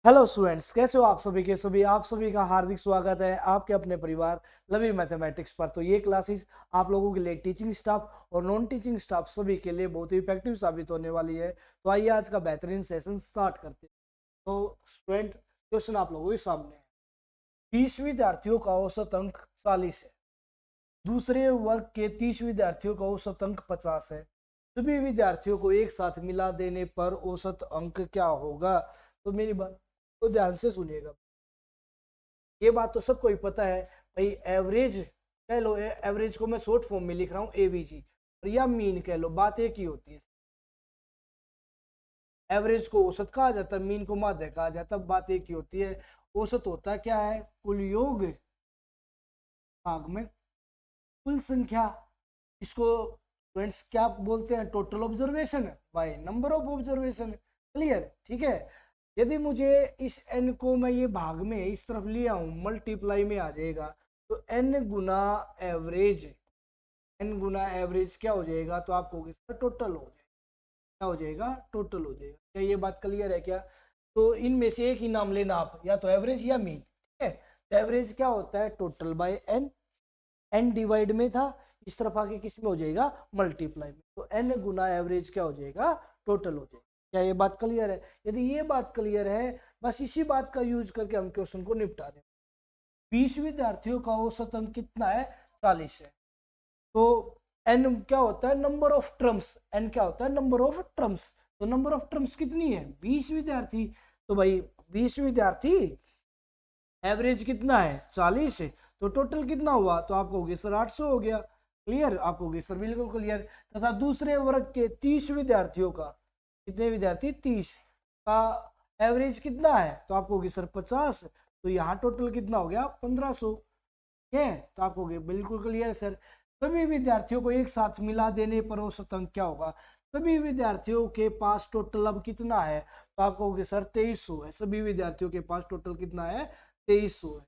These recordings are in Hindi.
हेलो स्टूडेंट्स, कैसे हो आप सभी के सभी। आप सभी का हार्दिक स्वागत है आपके अपने परिवार लवी मैथमेटिक्स पर। तो ये क्लासेस आप लोगों के लिए टीचिंग स्टाफ और नॉन टीचिंग स्टाफ सभी के लिए बहुत ही इफेक्टिव साबित होने वाली है। तो आइए आज का बेहतरीन सेशन स्टार्ट करते हैं। तो स्टूडेंट, क्वेश्चन आप लोगों के सामने है। 20 विद्यार्थियों का औसत अंक 40 है। दूसरे वर्ग के 30 विद्यार्थियों का औसत अंक 50 है। सभी विद्यार्थियों को एक साथ मिला देने पर औसत अंक क्या होगा। तो मेरी बात तो ध्यान से सुनिएगा। ये बात तो सबको ही पता है भाई। एवरेज कह लो, एवरेज को मैं शॉर्ट फॉर्म में लिख रहा हूँ एवीजी, और या मीन कह लो, बात एक ही होती है। एवरेज को औसत कहा जाता है, मीन को माध्य कहा जाता है, बात एक ही होती है। औसत होता क्या है? कुल योग भाग में कुल संख्या। इसको स्टूडेंट्स क्या बोलते हैं? Total observation by number of observation. Clear? ठीक है। यदि मुझे इस एन को मैं ये भाग में इस तरफ ले आऊं, मल्टीप्लाई में आ जाएगा, तो एन गुना एवरेज, एन गुना एवरेज क्या हो जाएगा? तो आपको इसका टोटल हो जाएगा। क्या हो जाएगा? टोटल हो जाएगा। क्या ये बात क्लियर है क्या? तो इनमें से एक ही नाम लेना आप, या तो एवरेज या मीन। ठीक है। तो एवरेज क्या होता है? Total by N. N divide में था, इस तरफ आके किस में हो जाएगा? मल्टीप्लाई में। तो एन गुना एवरेज क्या हो जाएगा? टोटल हो जाएगा। क्या ये बात क्लियर है? यदि ये बात क्लियर है, बस इसी बात का यूज करके हम क्वेश्चन को निपटा दें। 20 विद्यार्थियों का औसत अंक कितना है? 40 है। तो एन क्या होता है? Number of terms. एन क्या होता है? Number of terms. तो नंबर ऑफ टर्म्स कितनी है? 20 विद्यार्थी। तो भाई 20 विद्यार्थी, एवरेज कितना है? 40 है। तो टोटल कितना हुआ? तो आपको होगी सर 800 हो गया। क्लियर? आपको होगी सर बिल्कुल क्लियर। तथा दूसरे वर्ग के 30 विद्यार्थियों का, कितने विद्यार्थी? 30 का एवरेज कितना है? तो आपको होगी सर 50। तो यहाँ टोटल कितना हो गया? 1500। ठीक है। तो आपको होगी बिल्कुल क्लियर सर। सभी विद्यार्थियों को एक साथ मिला देने पर औसत अंक क्या होगा? सभी विद्यार्थियों के पास टोटल अब कितना है? तो आपको होगी सर 2300 है। सभी विद्यार्थियों के पास टोटल कितना है? 2300 है।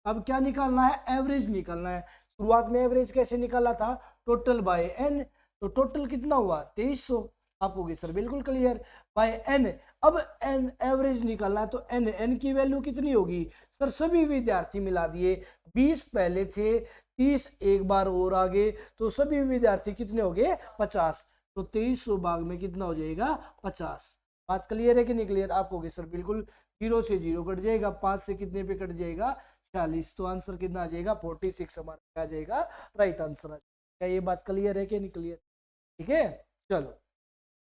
अब क्या निकालना है? एवरेज निकालना है। शुरुआत में एवरेज कैसे निकाला था? Total by N. तो टोटल कितना हुआ? 2300। आप होगी सर बिल्कुल क्लियर। By N. अब एन एवरेज निकालना है, तो एन, एन की वैल्यू कितनी होगी? सर सभी विद्यार्थी मिला दिए, 20 पहले थे, 30 एक बार और आगे, तो सभी विद्यार्थी कितने हो गए? 50। तो 2300 भाग में कितना हो जाएगा? 50। बात क्लियर है कि नहीं क्लियर? आपको होगी सर बिल्कुल। 0 से 0 कट जाएगा, 5 से कितने पे कट जाएगा? 40। तो आंसर कितना आ जाएगा? 46 हमारा आ जाएगा राइट आंसर। क्या ये बात क्लियर है कि नहीं क्लियर? ठीक है। चलो,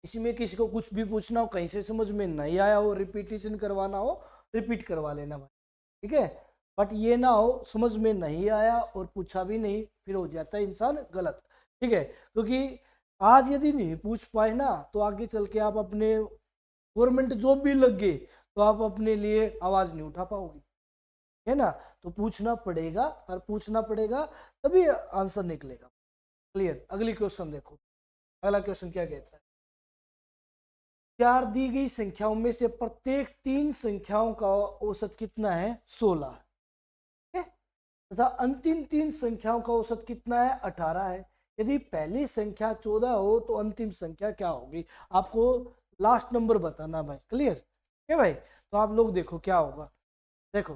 इसमें किसी को कुछ भी पूछना हो, कहीं से समझ में नहीं आया हो, रिपीटेशन करवाना हो, रिपीट करवा लेना भाई। ठीक है। बट ये ना हो समझ में नहीं आया और पूछा भी नहीं, फिर हो जाता है इंसान गलत। ठीक है। क्योंकि आज यदि नहीं पूछ पाए ना, तो आगे चल के आप अपने गवर्नमेंट जॉब भी लग गए तो आप अपने लिए आवाज नहीं उठा पाओगे, है ना। तो पूछना पड़ेगा, और पूछना पड़ेगा तभी आंसर निकलेगा। क्लियर? अगली क्वेश्चन देखो। अगला क्वेश्चन क्या कहता है? चार दी गई संख्याओं में से प्रत्येक तीन संख्याओं का औसत कितना है? 16 है। तथा अंतिम तीन संख्याओं का औसत कितना है? 18 है। यदि पहली संख्या 14 हो तो अंतिम संख्या क्या होगी? आपको लास्ट नंबर बताना भाई। क्लियर है भाई? तो आप लोग देखो क्या होगा। देखो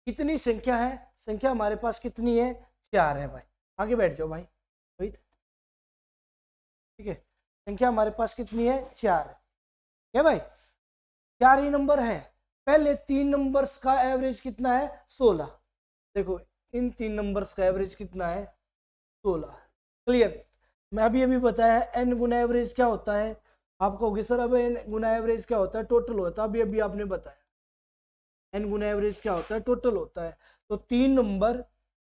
कितनी संख्या है? संख्या हमारे पास कितनी है? 4 है भाई। आगे बैठ जाओ भाई। ठीक है। संख्या हमारे पास कितनी है? 4 है भाई। 4 ही नंबर है। पहले तीन नंबर्स का एवरेज कितना है? 16। देखो इन तीन नंबर्स का एवरेज कितना है? 16। क्लियर? मैं अभी अभी बताया एन गुना एवरेज क्या होता है। आप कहोगे सर अब एन गुना एवरेज क्या होता है? टोटल होता है। अभी अभी आपने बताया एन गुना एवरेज क्या होता है? टोटल होता है। तो तीन नंबर,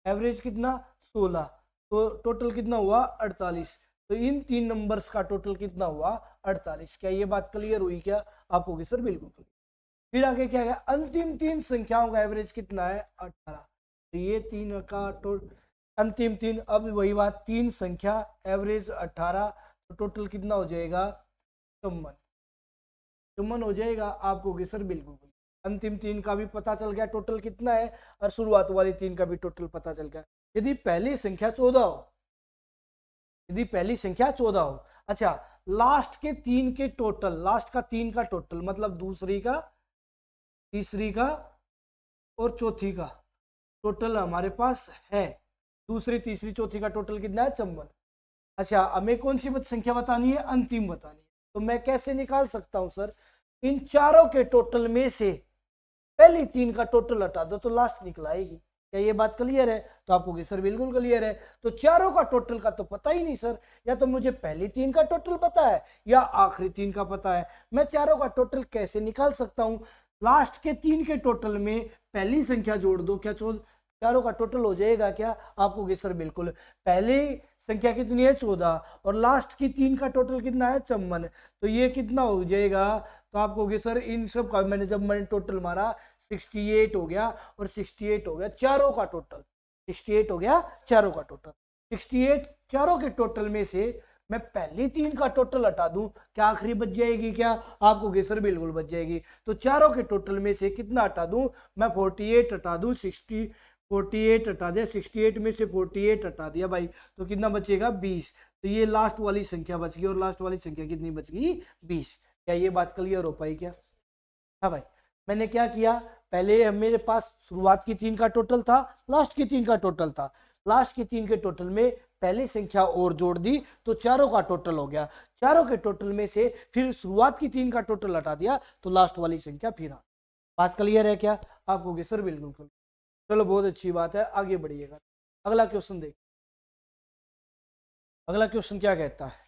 एवरेज कितना? 16। तो टोटल कितना हुआ? 48। तो इन तीन नंबर्स का टोटल कितना हुआ? 48। क्या ये बात क्लियर हुई क्या? आप कहोगे सर बिल्कुल क्लियर। फिर आगे क्या है? अंतिम तीन संख्याओं का एवरेज कितना है? 18। तो ये तीन का अंतिम तीन, अब वही बात, तीन संख्या एवरेज 18, तो टोटल कितना हो जाएगा? 54। 54 हो जाएगा। आपको होगी सर बिल्कुल। अंतिम तीन का भी पता चल गया टोटल कितना है, और शुरुआत वाली तीन का भी टोटल पता चल गया। यदि पहली संख्या 14 हो, यदि पहली संख्या 14 हो, अच्छा, लास्ट के तीन के टोटल, लास्ट का तीन का टोटल मतलब दूसरी का तीसरी का और चौथी का टोटल हमारे पास है। दूसरी तीसरी चौथी का टोटल कितना है? 54। अच्छा, हमें कौन सी संख्या बतानी है? अंतिम बतानी है। तो मैं कैसे निकाल सकता हूं सर? इन चारों के टोटल में से पहली तीन का टोटल हटा दो तो लास्ट निकल आएगी। क्या ये बात क्लियर है? तो आपको सर बिल्कुल क्लियर है। तो चारों का टोटल का तो पता ही नहीं सर, या तो मुझे पहली तीन का टोटल पता है या आखिरी तीन का पता है। मैं चारों का टोटल कैसे निकाल सकता हूं? लास्ट के तीन के टोटल में पहली संख्या जोड़ दो, क्या चारों का टोटल हो जाएगा क्या? आपको सर बिल्कुल। पहली संख्या कितनी है? 14, और लास्ट की तीन का टोटल कितना है? 54। तो ये कितना हो जाएगा? तो आप कहोगे सर इन सब का मैंने टोटल मारा 68 हो गया, और 68 हो गया चारों का टोटल। 68 हो गया चारों का टोटल। 68 चारों के टोटल में से मैं पहली तीन का टोटल हटा दूं, क्या आखिरी बच जाएगी क्या? आपको सर बिल्कुल बच जाएगी। तो चारों के टोटल में से कितना हटा दूं? मैं 48 हटा दूं। 48 हटा दिया, 68 में से 48 हटा दिया भाई, तो कितना बचेगा? 20। तो ये लास्ट वाली संख्या बच गई, और लास्ट वाली संख्या कितनी बच गई? 20। क्या ये बात क्लियर हो पाई क्या? हाँ भाई, मैंने क्या किया? पहले मेरे पास शुरुआत की तीन का टोटल था, लास्ट की तीन का टोटल था। लास्ट की तीन के टोटल में पहली संख्या और जोड़ दी तो चारों का टोटल हो गया। चारों के टोटल में से फिर शुरुआत की तीन का टोटल हटा दिया तो लास्ट वाली संख्या फिर आ। बात क्लियर है क्या? आपको सर बिल्कुल। चलो बहुत अच्छी बात है, आगे बढ़िएगा। अगला क्वेश्चन देख। अगला क्वेश्चन क्या कहता है?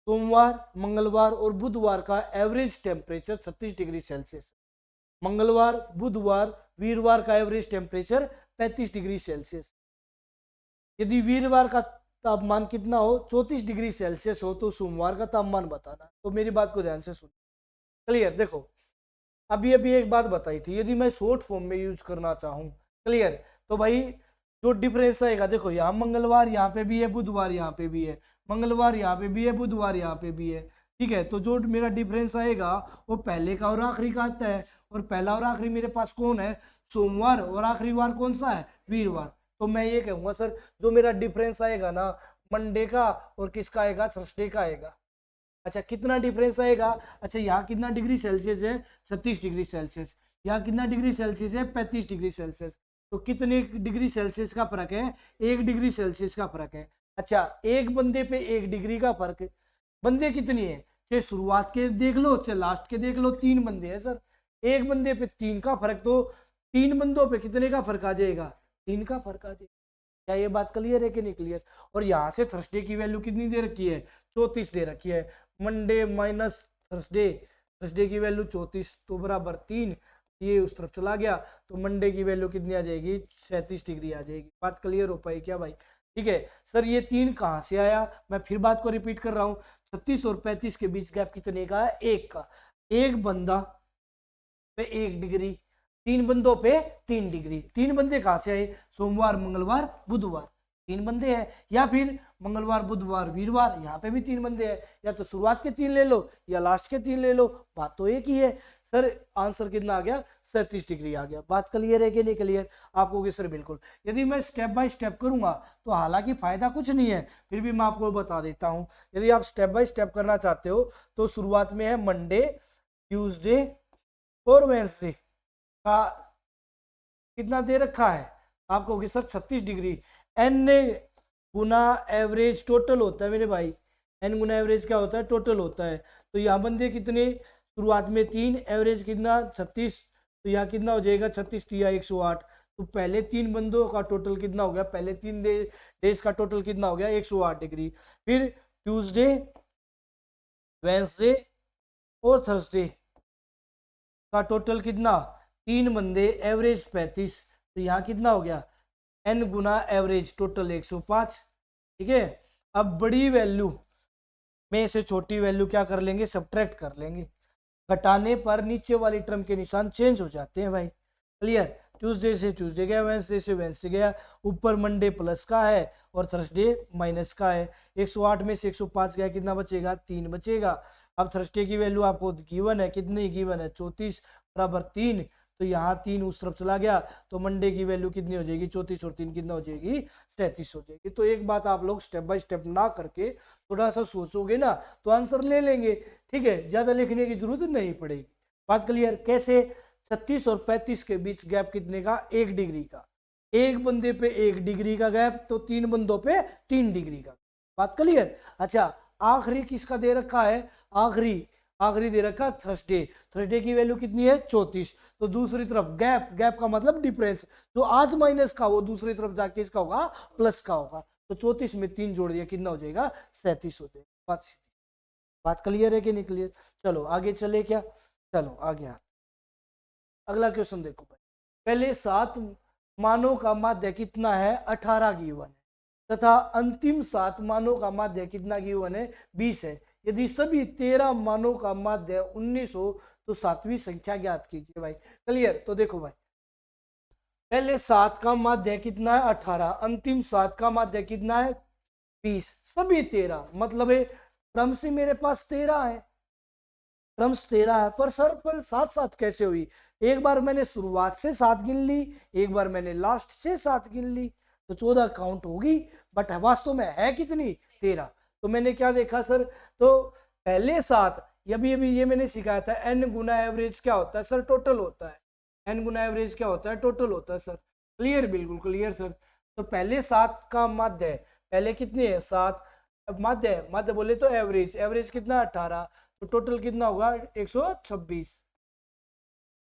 सोमवार, मंगलवार और बुधवार का एवरेज टेम्परेचर 36 डिग्री सेल्सियस। मंगलवार, बुधवार, वीरवार का एवरेज टेम्परेचर 35 डिग्री सेल्सियस। यदि वीरवार का तापमान कितना हो? 34 डिग्री सेल्सियस हो, तो सोमवार का तापमान बताना। तो मेरी बात को ध्यान से सुनो। क्लियर? देखो, अभी अभी एक बात बताई थी, यदि मैं शॉर्ट फॉर्म में यूज करना चाहूँ, क्लियर, तो भाई जो डिफरेंस आएगा, देखो यहाँ मंगलवार यहाँ पे भी है, बुधवार यहाँ पे भी है, मंगलवार यहाँ पे भी है, बुधवार यहाँ पे भी है, ठीक है। तो जो मेरा डिफरेंस आएगा वो पहले का और आखिरी का आता है, और पहला और आखिरी मेरे पास कौन है? सोमवार, और आखिरी वार कौन सा है? वीरवार। तो मैं ये कहूंगा सर, जो मेरा डिफरेंस आएगा ना, मंडे का और किसका आएगा? थर्सडे का आएगा। अच्छा, कितना डिफरेंस आएगा? अच्छा, यहाँ कितना डिग्री सेल्सियस है? 36 डिग्री सेल्सियस। यहाँ कितना डिग्री सेल्सियस है? 35 डिग्री सेल्सियस। तो कितने डिग्री सेल्सियस का फर्क है? 1 डिग्री सेल्सियस का फर्क है। अच्छा, एक बंदे पे 1 डिग्री का फर्क है। बंदे कितनी है? चाहे शुरुआत के देख लो चाहे लास्ट के देख लो, 3 बंदे हैं सर। एक बंदे पे 3 का फर्क, तो 3 बंदों पे कितने का फर्क आ जाएगा? 3 का फर्क आ जाएगा। क्या ये बात क्लियर है कि नहीं क्लियर? और यहाँ से थर्सडे की वैल्यू कितनी दे रखी है? 34 दे रखी है। मंडे माइनस थर्सडे, थर्सडे की वैल्यू 34 तो बराबर 3, ये उस तरफ चला गया, तो मंडे की वैल्यू कितनी आ जाएगी? 37 डिग्री आ जाएगी। बात क्लियर हो पाई क्या भाई? ठीक है सर, ये 3 कहाँ से आया? मैं फिर बात को रिपीट कर रहा हूँ, 36 और 35 के बीच गैप कितने का है? 1 का। एक बंदा पे 1 डिग्री, 3 बंदों पे 3 डिग्री। 3 बंदे कहाँ से आए? सोमवार, मंगलवार, बुधवार, 3 बंदे हैं। या फिर मंगलवार, बुधवार, वीरवार, यहाँ पे भी 3 बंदे हैं। या तो शुरुआत के 3 ले लो या लास्ट के 3 ले लो, बात तो एक ही है। सर आंसर कितना आ गया? 37 डिग्री आ गया। बात क्लियर है कि नहीं क्लियर? आपको होगी सर बिल्कुल। यदि मैं स्टेप बाय स्टेप करूंगा तो हालांकि फायदा कुछ नहीं है, फिर भी मैं आपको बता देता हूं। यदि आप स्टेप बाय स्टेप करना चाहते हो तो शुरुआत में है मंडे, ट्यूसडे और वेडनेसडे का कितना दे रखा है? आपको होगी सर 36 डिग्री। एन गुना एवरेज टोटल होता है मेरे भाई। एन गुना एवरेज क्या होता है? टोटल होता है। तो यहाँ बंदे कितने? शुरुआत में 3, एवरेज कितना? 36। तो यहाँ कितना हो जाएगा? 36 या 108। तो पहले 3 बंदों का टोटल कितना हो गया? पहले 3 डेज का टोटल कितना हो गया? 108 डिग्री। फिर ट्यूसडे, वेडनेसडे और थर्सडे का टोटल कितना? 3 बंदे, एवरेज 35। तो यहाँ कितना हो गया? एन गुना एवरेज टोटल 105। ठीक है, अब बड़ी वैल्यू में से छोटी वैल्यू क्या कर लेंगे? सब्ट्रैक्ट कर लेंगे। घटाने पर नीचे वाली टर्म के निशान चेंज हो जाते हैं भाई। क्लियर? ट्यूसडे से ट्यूसडे गया, वेडनेसडे से वेडनेसडे गया, ऊपर मंडे प्लस का है और थर्सडे माइनस का है। 108 में से 105 गया, कितना बचेगा? 3 बचेगा। अब थर्सडे की वैल्यू आपको गिवन है, कितनी गिवन है? 34 बराबर 3। तो यहाँ 3 उस तरफ चला गया, तो मंडे की वैल्यू कितनी हो जाएगी? 34 और 3 कितना हो जाएगी? 37 हो जाएगी। तो एक बात आप लोग स्टेप बाय स्टेप ना करके थोड़ा सा सोचोगे ना तो आंसर ले लेंगे। ठीक है, ज्यादा लिखने की जरूरत नहीं पड़ेगी। बात क्लियर? कैसे? 36 और 35 के बीच गैप कितने का? 1 डिग्री का। एक बंदे पे 1 डिग्री का गैप, तो 3 बंदों पे 3 डिग्री का। बात क्लियर? अच्छा, आखिरी किसका दे रखा है? आखिरी दे रखा थर्सडे। थर्सडे की वैल्यू कितनी है? 34। तो दूसरी तरफ गैप, गैप का मतलब डिफरेंस, जो आज माइनस का वो दूसरी तरफ जाके इसका होगा प्लस का होगा। तो 34 में 3 जोड़ दिया, कितना हो जाएगा? 37 हो जाएगा। बात क्लियर है कि नहीं क्लियर? चलो आगे चले क्या? चलो आगे अगला क्वेश्चन देखो भाई। पहले 7 मानों का माध्य कितना है? 18 गिवन है, तथा अंतिम 7 मानों का माध्य कितना गिवन है? 20 है। यदि सभी 13 मानों का माध्य 19 हो तो 7वीं संख्या ज्ञात कीजिए। भाई क्लियर? तो देखो भाई, पहले 7 का माध्य कितना है? 18। अंतिम 7 का माध्य कितना है? 20। सभी 13 मतलब है क्रम से मेरे पास 13 है, क्रम्स 13 है। पर सर पर साथ साथ कैसे हुई? एक बार मैंने शुरुआत से 7 गिन ली, एक बार मैंने लास्ट से 7 गिन ली, तो 14 काउंट होगी, बट वास्तव में है कितनी? 13। तो मैंने क्या देखा सर? तो पहले 7, अभी अभी ये मैंने सिखाया था, n गुना एवरेज क्या होता है सर? टोटल होता है। n गुना एवरेज क्या होता है? टोटल होता है सर। क्लियर? बिल्कुल क्लियर सर। तो पहले 7 का माध्य है, पहले कितने है? 7। माध्य, माध्य बोले तो एवरेज, एवरेज कितना? 18। तो टोटल कितना होगा? 126।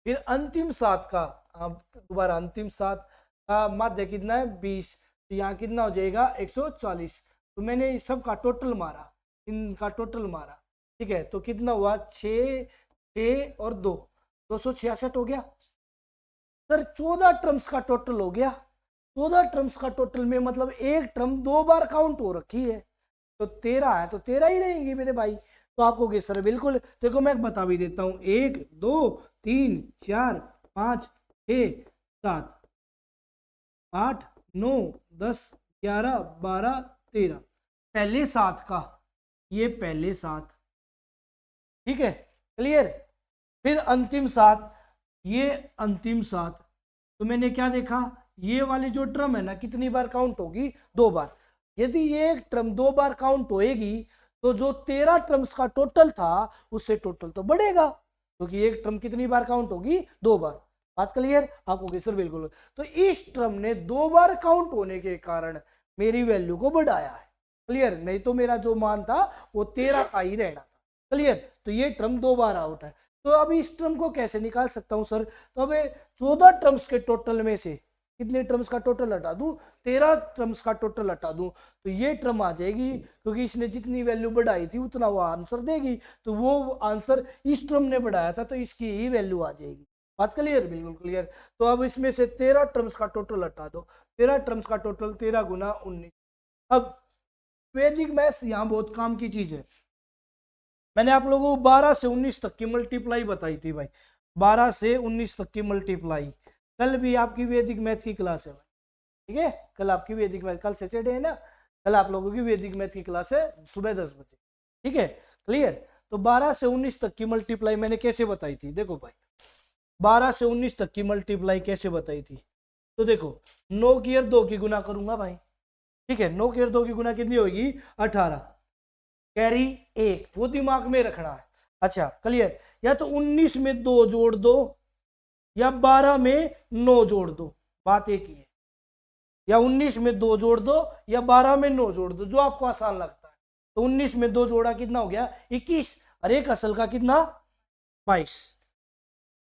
फिर अंतिम 7 का, दोबारा अंतिम 7 का माध्य कितना है? 20। तो यहाँ कितना हो जाएगा? 140। तो मैंने इस सब का टोटल मारा, इनका टोटल मारा, ठीक है? तो कितना हुआ? 6 6 और 2, 266 हो गया सर। 14 टर्म्स का टोटल हो गया। 14 टर्म्स का टोटल में मतलब एक टर्म 2 बार काउंट हो रखी है, तो 13 है, तो 13 ही रहेंगी मेरे भाई। तो आपको किस तरह? बिल्कुल देखो, मैं बता भी देता हूं। 1 2 3 4 5 6 7 8 9 10 11 12 13। पहले 7 का, ये पहले 7, ठीक है? क्लियर? फिर अंतिम 7, ये अंतिम 7। तो मैंने क्या देखा? ये वाली जो टर्म है ना, कितनी बार काउंट होगी? 2 बार। यदि ये एक टर्म 2 बार काउंट होएगी, तो जो 13 टर्म्स का टोटल था उससे टोटल तो बढ़ेगा, क्योंकि तो एक टर्म कितनी बार काउंट होगी? 2 बार। बात क्लियर? आपको सर बिल्कुल। तो इस टर्म ने 2 बार काउंट होने के कारण मेरी वैल्यू को बढ़ाया है। क्लियर? नहीं तो मेरा जो मान था वो 13 का ही रहना था। क्लियर? तो ये टर्म 2 बार आउट है। तो अब इस टर्म को कैसे निकाल सकता हूं सर? तो अब 14 टर्म्स के टोटल में से कितने टर्म्स का टोटल हटा दूं? 13 टर्म्स का टोटल हटा दूं, तो ये टर्म आ जाएगी, क्योंकि इसने जितनी वैल्यू बढ़ाई थी उतना वो आंसर देगी। तो वो आंसर इस टर्म ने बढ़ाया था, तो इसकी ही वैल्यू आ जाएगी। बात क्लियर? बिल्कुल क्लियर। तो अब इसमें से 13 टर्म्स का टोटल हटा दो। 13 टर्म्स का टोटल 13 गुना 19। अब वैदिक मैथ्स यहाँ बहुत काम की चीज है। मैंने आप लोगों को 12 से 19 तक की मल्टीप्लाई बताई थी भाई, 12 से 19 तक की मल्टीप्लाई। कल भी आपकी वैदिक मैथ की क्लास है भाई, ठीक है? कल आपकी वैदिक मैथ, कल सैटरडे है ना, कल आप लोगों की वैदिक मैथ की क्लास है सुबह 10 बजे, ठीक है? क्लियर? तो 12 से 19 तक की मल्टीप्लाई मैंने कैसे बताई थी? देखो भाई, 12 से 19 तक की मल्टीप्लाई कैसे बताई थी? तो देखो, 9 की और 2 की गुना करूंगा भाई, ठीक है? 9 की और 2 की गुना कितनी होगी? 18। कैरी 1, वो दिमाग में रखना है। अच्छा क्लियर? या तो 19 में 2 जोड़ दो, या 12 में 9 जोड़ दो, बात एक ही है। या 19 में 2 जोड़ दो, या 12 में 9 जोड़ दो, जो आपको आसान लगता है। तो 19 में 2 जोड़ा कितना हो गया? 21। और एक असल का कितना? 22,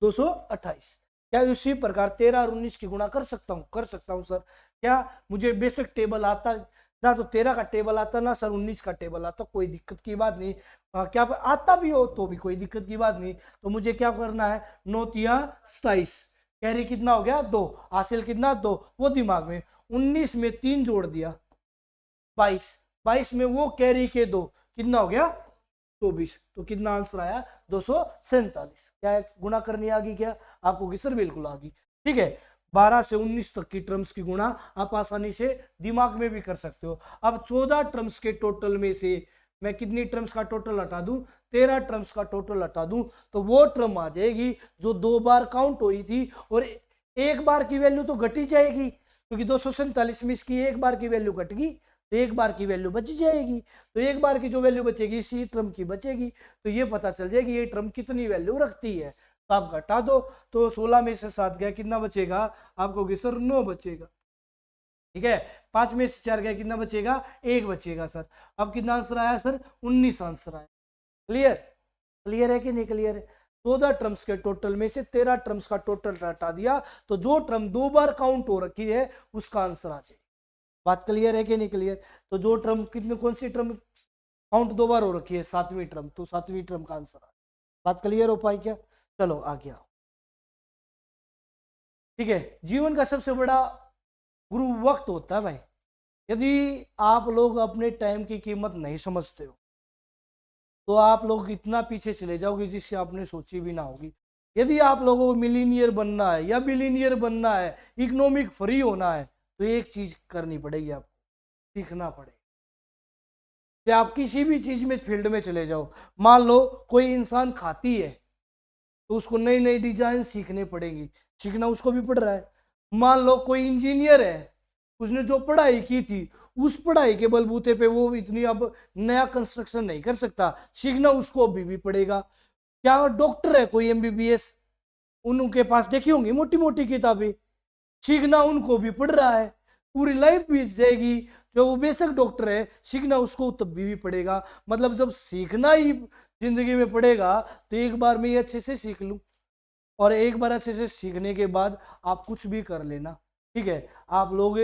228। क्या इसी प्रकार 13 और 19 की गुणा कर सकता हूं? कर सकता हूं सर। क्या मुझे बेसिक टेबल आता ना? तो 13 का टेबल आता ना सर, 19 का टेबल आता, कोई दिक्कत की बात नहीं। क्या आता भी हो तो भी कोई दिक्कत की बात नहीं। तो मुझे क्या करना है? 9 तिया 27, कैरी कितना हो गया? 2, हासिल कितना? 2, वो दिमाग में। 19 में 3 जोड़ दिया, 22, 22 में वो कैरी के 2, कितना हो गया? 24। तो कितना आंसर आया? 247। क्या गुणा करनी आ गई? क्या आपको? सर बिल्कुल आ गई, ठीक है? 12 से 19 तक की टर्म्स की गुणा आप आसानी से दिमाग में भी कर सकते हो। अब 14 टर्म्स के टोटल में से मैं कितनी टर्म्स का टोटल हटा दूं? 13 टर्म्स का टोटल हटा दूं, तो वो टर्म आ जाएगी जो 2 बार काउंट हुई थी, और एक बार की वैल्यू तो घट ही जाएगी, क्योंकि 247 में इसकी एक बार की वैल्यू घट गई, तो एक बार की वैल्यू बच जाएगी। तो एक बार की जो वैल्यू बचेगी इसी टर्म की बचेगी। तो ये पता चल जाएगी ये टर्म कितनी वैल्यू रखती है। तो आप घटा दो, तो 16 में से 7 गया, कितना बचेगा? आप कहोगे सर 9 बचेगा। ठीक है, 5 में से 4 गया, कितना बचेगा? 1 बचेगा सर। अब कितना आंसर आया सर? 19 आंसर आया। क्लियर? क्लियर है कि नहीं क्लियर है? 14 टर्म्स के टोटल में से 13 टर्म्स का टोटल हटा दिया, तो जो टर्म 2 बार काउंट हो रखी है उसका आंसर आ जाए। बात क्लियर है कि नहीं क्लियर? तो जो टर्म कितने, कौन सी टर्म काउंट 2 बार हो रखी है? 7वीं टर्म, तो 7वीं टर्म का आंसर आ। बात क्लियर हो पाई क्या? चलो आगे आओ। ठीक है, जीवन का सबसे बड़ा गुरु वक्त होता है भाई। यदि आप लोग अपने टाइम की कीमत नहीं समझते हो तो आप लोग इतना पीछे चले जाओगे जिससे आपने सोची भी ना होगी। यदि आप लोगों को मिलीनियर बनना है या बिलीनियर बनना है, इकोनॉमिक फ्री होना है, तो एक चीज करनी पड़ेगी, आपको सीखना पड़ेगा। कि आप किसी भी चीज में फील्ड में चले जाओ, मान लो कोई इंसान खाती है तो उसको नई नई डिजाइन सीखने पड़ेंगी, सीखना उसको भी पड़ रहा है। मान लो कोई इंजीनियर है, उसने जो पढ़ाई की थी उस पढ़ाई के बलबूते पे वो इतनी अब नया कंस्ट्रक्शन नहीं कर सकता, सीखना उसको अभी भी पड़ेगा। क्या डॉक्टर है कोई एमबीबीएस, उनके पास देखी होंगी मोटी मोटी किताबें, सीखना उनको भी पड़ रहा है, पूरी लाइफ बीत जाएगी। जो वो बेशक डॉक्टर है, सीखना उसको तब भी पड़ेगा। मतलब जब सीखना ही जिंदगी में पड़ेगा तो एक बार में ये अच्छे से सीख लूं, और एक बार अच्छे से सीखने के बाद आप कुछ भी कर लेना। ठीक है, आप लोग,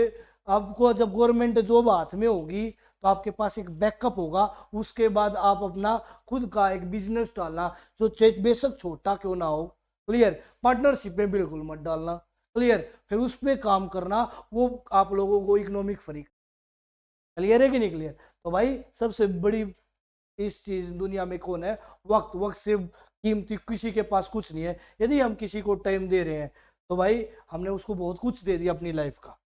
आपको जब गवर्नमेंट जॉब हाथ में होगी तो आपके पास एक बैकअप होगा, उसके बाद आप अपना खुद का एक बिजनेस डालना, जो बेशक छोटा क्यों ना हो। क्लियर? पार्टनरशिप में बिल्कुल मत डालना। क्लियर? फिर उस पर काम करना, वो आप लोगों को इकोनॉमिक फ्री। क्लियर है कि नहीं क्लियर? तो भाई सबसे बड़ी इस चीज दुनिया में कौन है? वक्त। वक्त से कीमती किसी के पास कुछ नहीं है। यदि हम किसी को टाइम दे रहे हैं तो भाई हमने उसको बहुत कुछ दे दिया अपनी लाइफ का।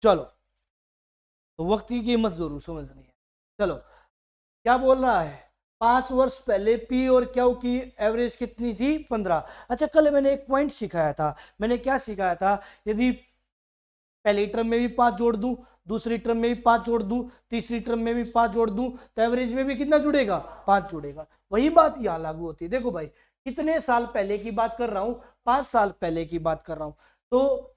चलो, तो वक्त की कीमत जरूर समझनी है। चलो, क्या बोल रहा है? 5 वर्ष पहले पी और क्यू की एवरेज कितनी थी? 15। अच्छा, कल मैंने एक पॉइंट सिखाया था। मैंने क्या सिखाया था? यदि पहली टर्म में भी 5 जोड़ दूं, दूसरी टर्म में भी 5 जोड़ दूं, तीसरी टर्म में भी 5 जोड़ दूं, तो एवरेज में भी कितना जुड़ेगा? 5 जुड़ेगा। वही बात यहां लागू होती है। देखो भाई, कितने साल पहले की बात कर रहा हूं? 5 साल पहले की बात कर रहा हूं। तो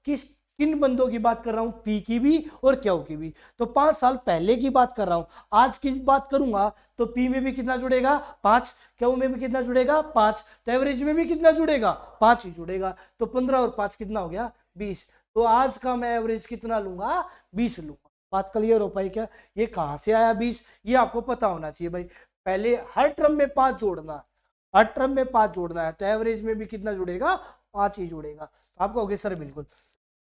किन बंदों की बात कर रहा हूं? पी की भी और क्यू की भी। तो 5 साल पहले की बात कर रहा हूं। आज की बात करूंगा तो पी में भी कितना जुड़ेगा? 5। क्यू में भी कितना जुड़ेगा? 5। तो एवरेज में भी कितना जुड़ेगा? 5 ही जुड़ेगा। तो 15 और 5 कितना हो गया? 20। तो आज का मैं एवरेज कितना लूंगा? 20 लूंगा। बात क्लियर हो पाई क्या? ये कहां से आया 20? ये आपको पता होना चाहिए भाई। पहले हर टर्म में 5 जोड़ना, हर टर्म में 5 जोड़ना है, तो एवरेज में भी कितना जुड़ेगा? 5 ही जुड़ेगा। तो आप कहोगे सर बिल्कुल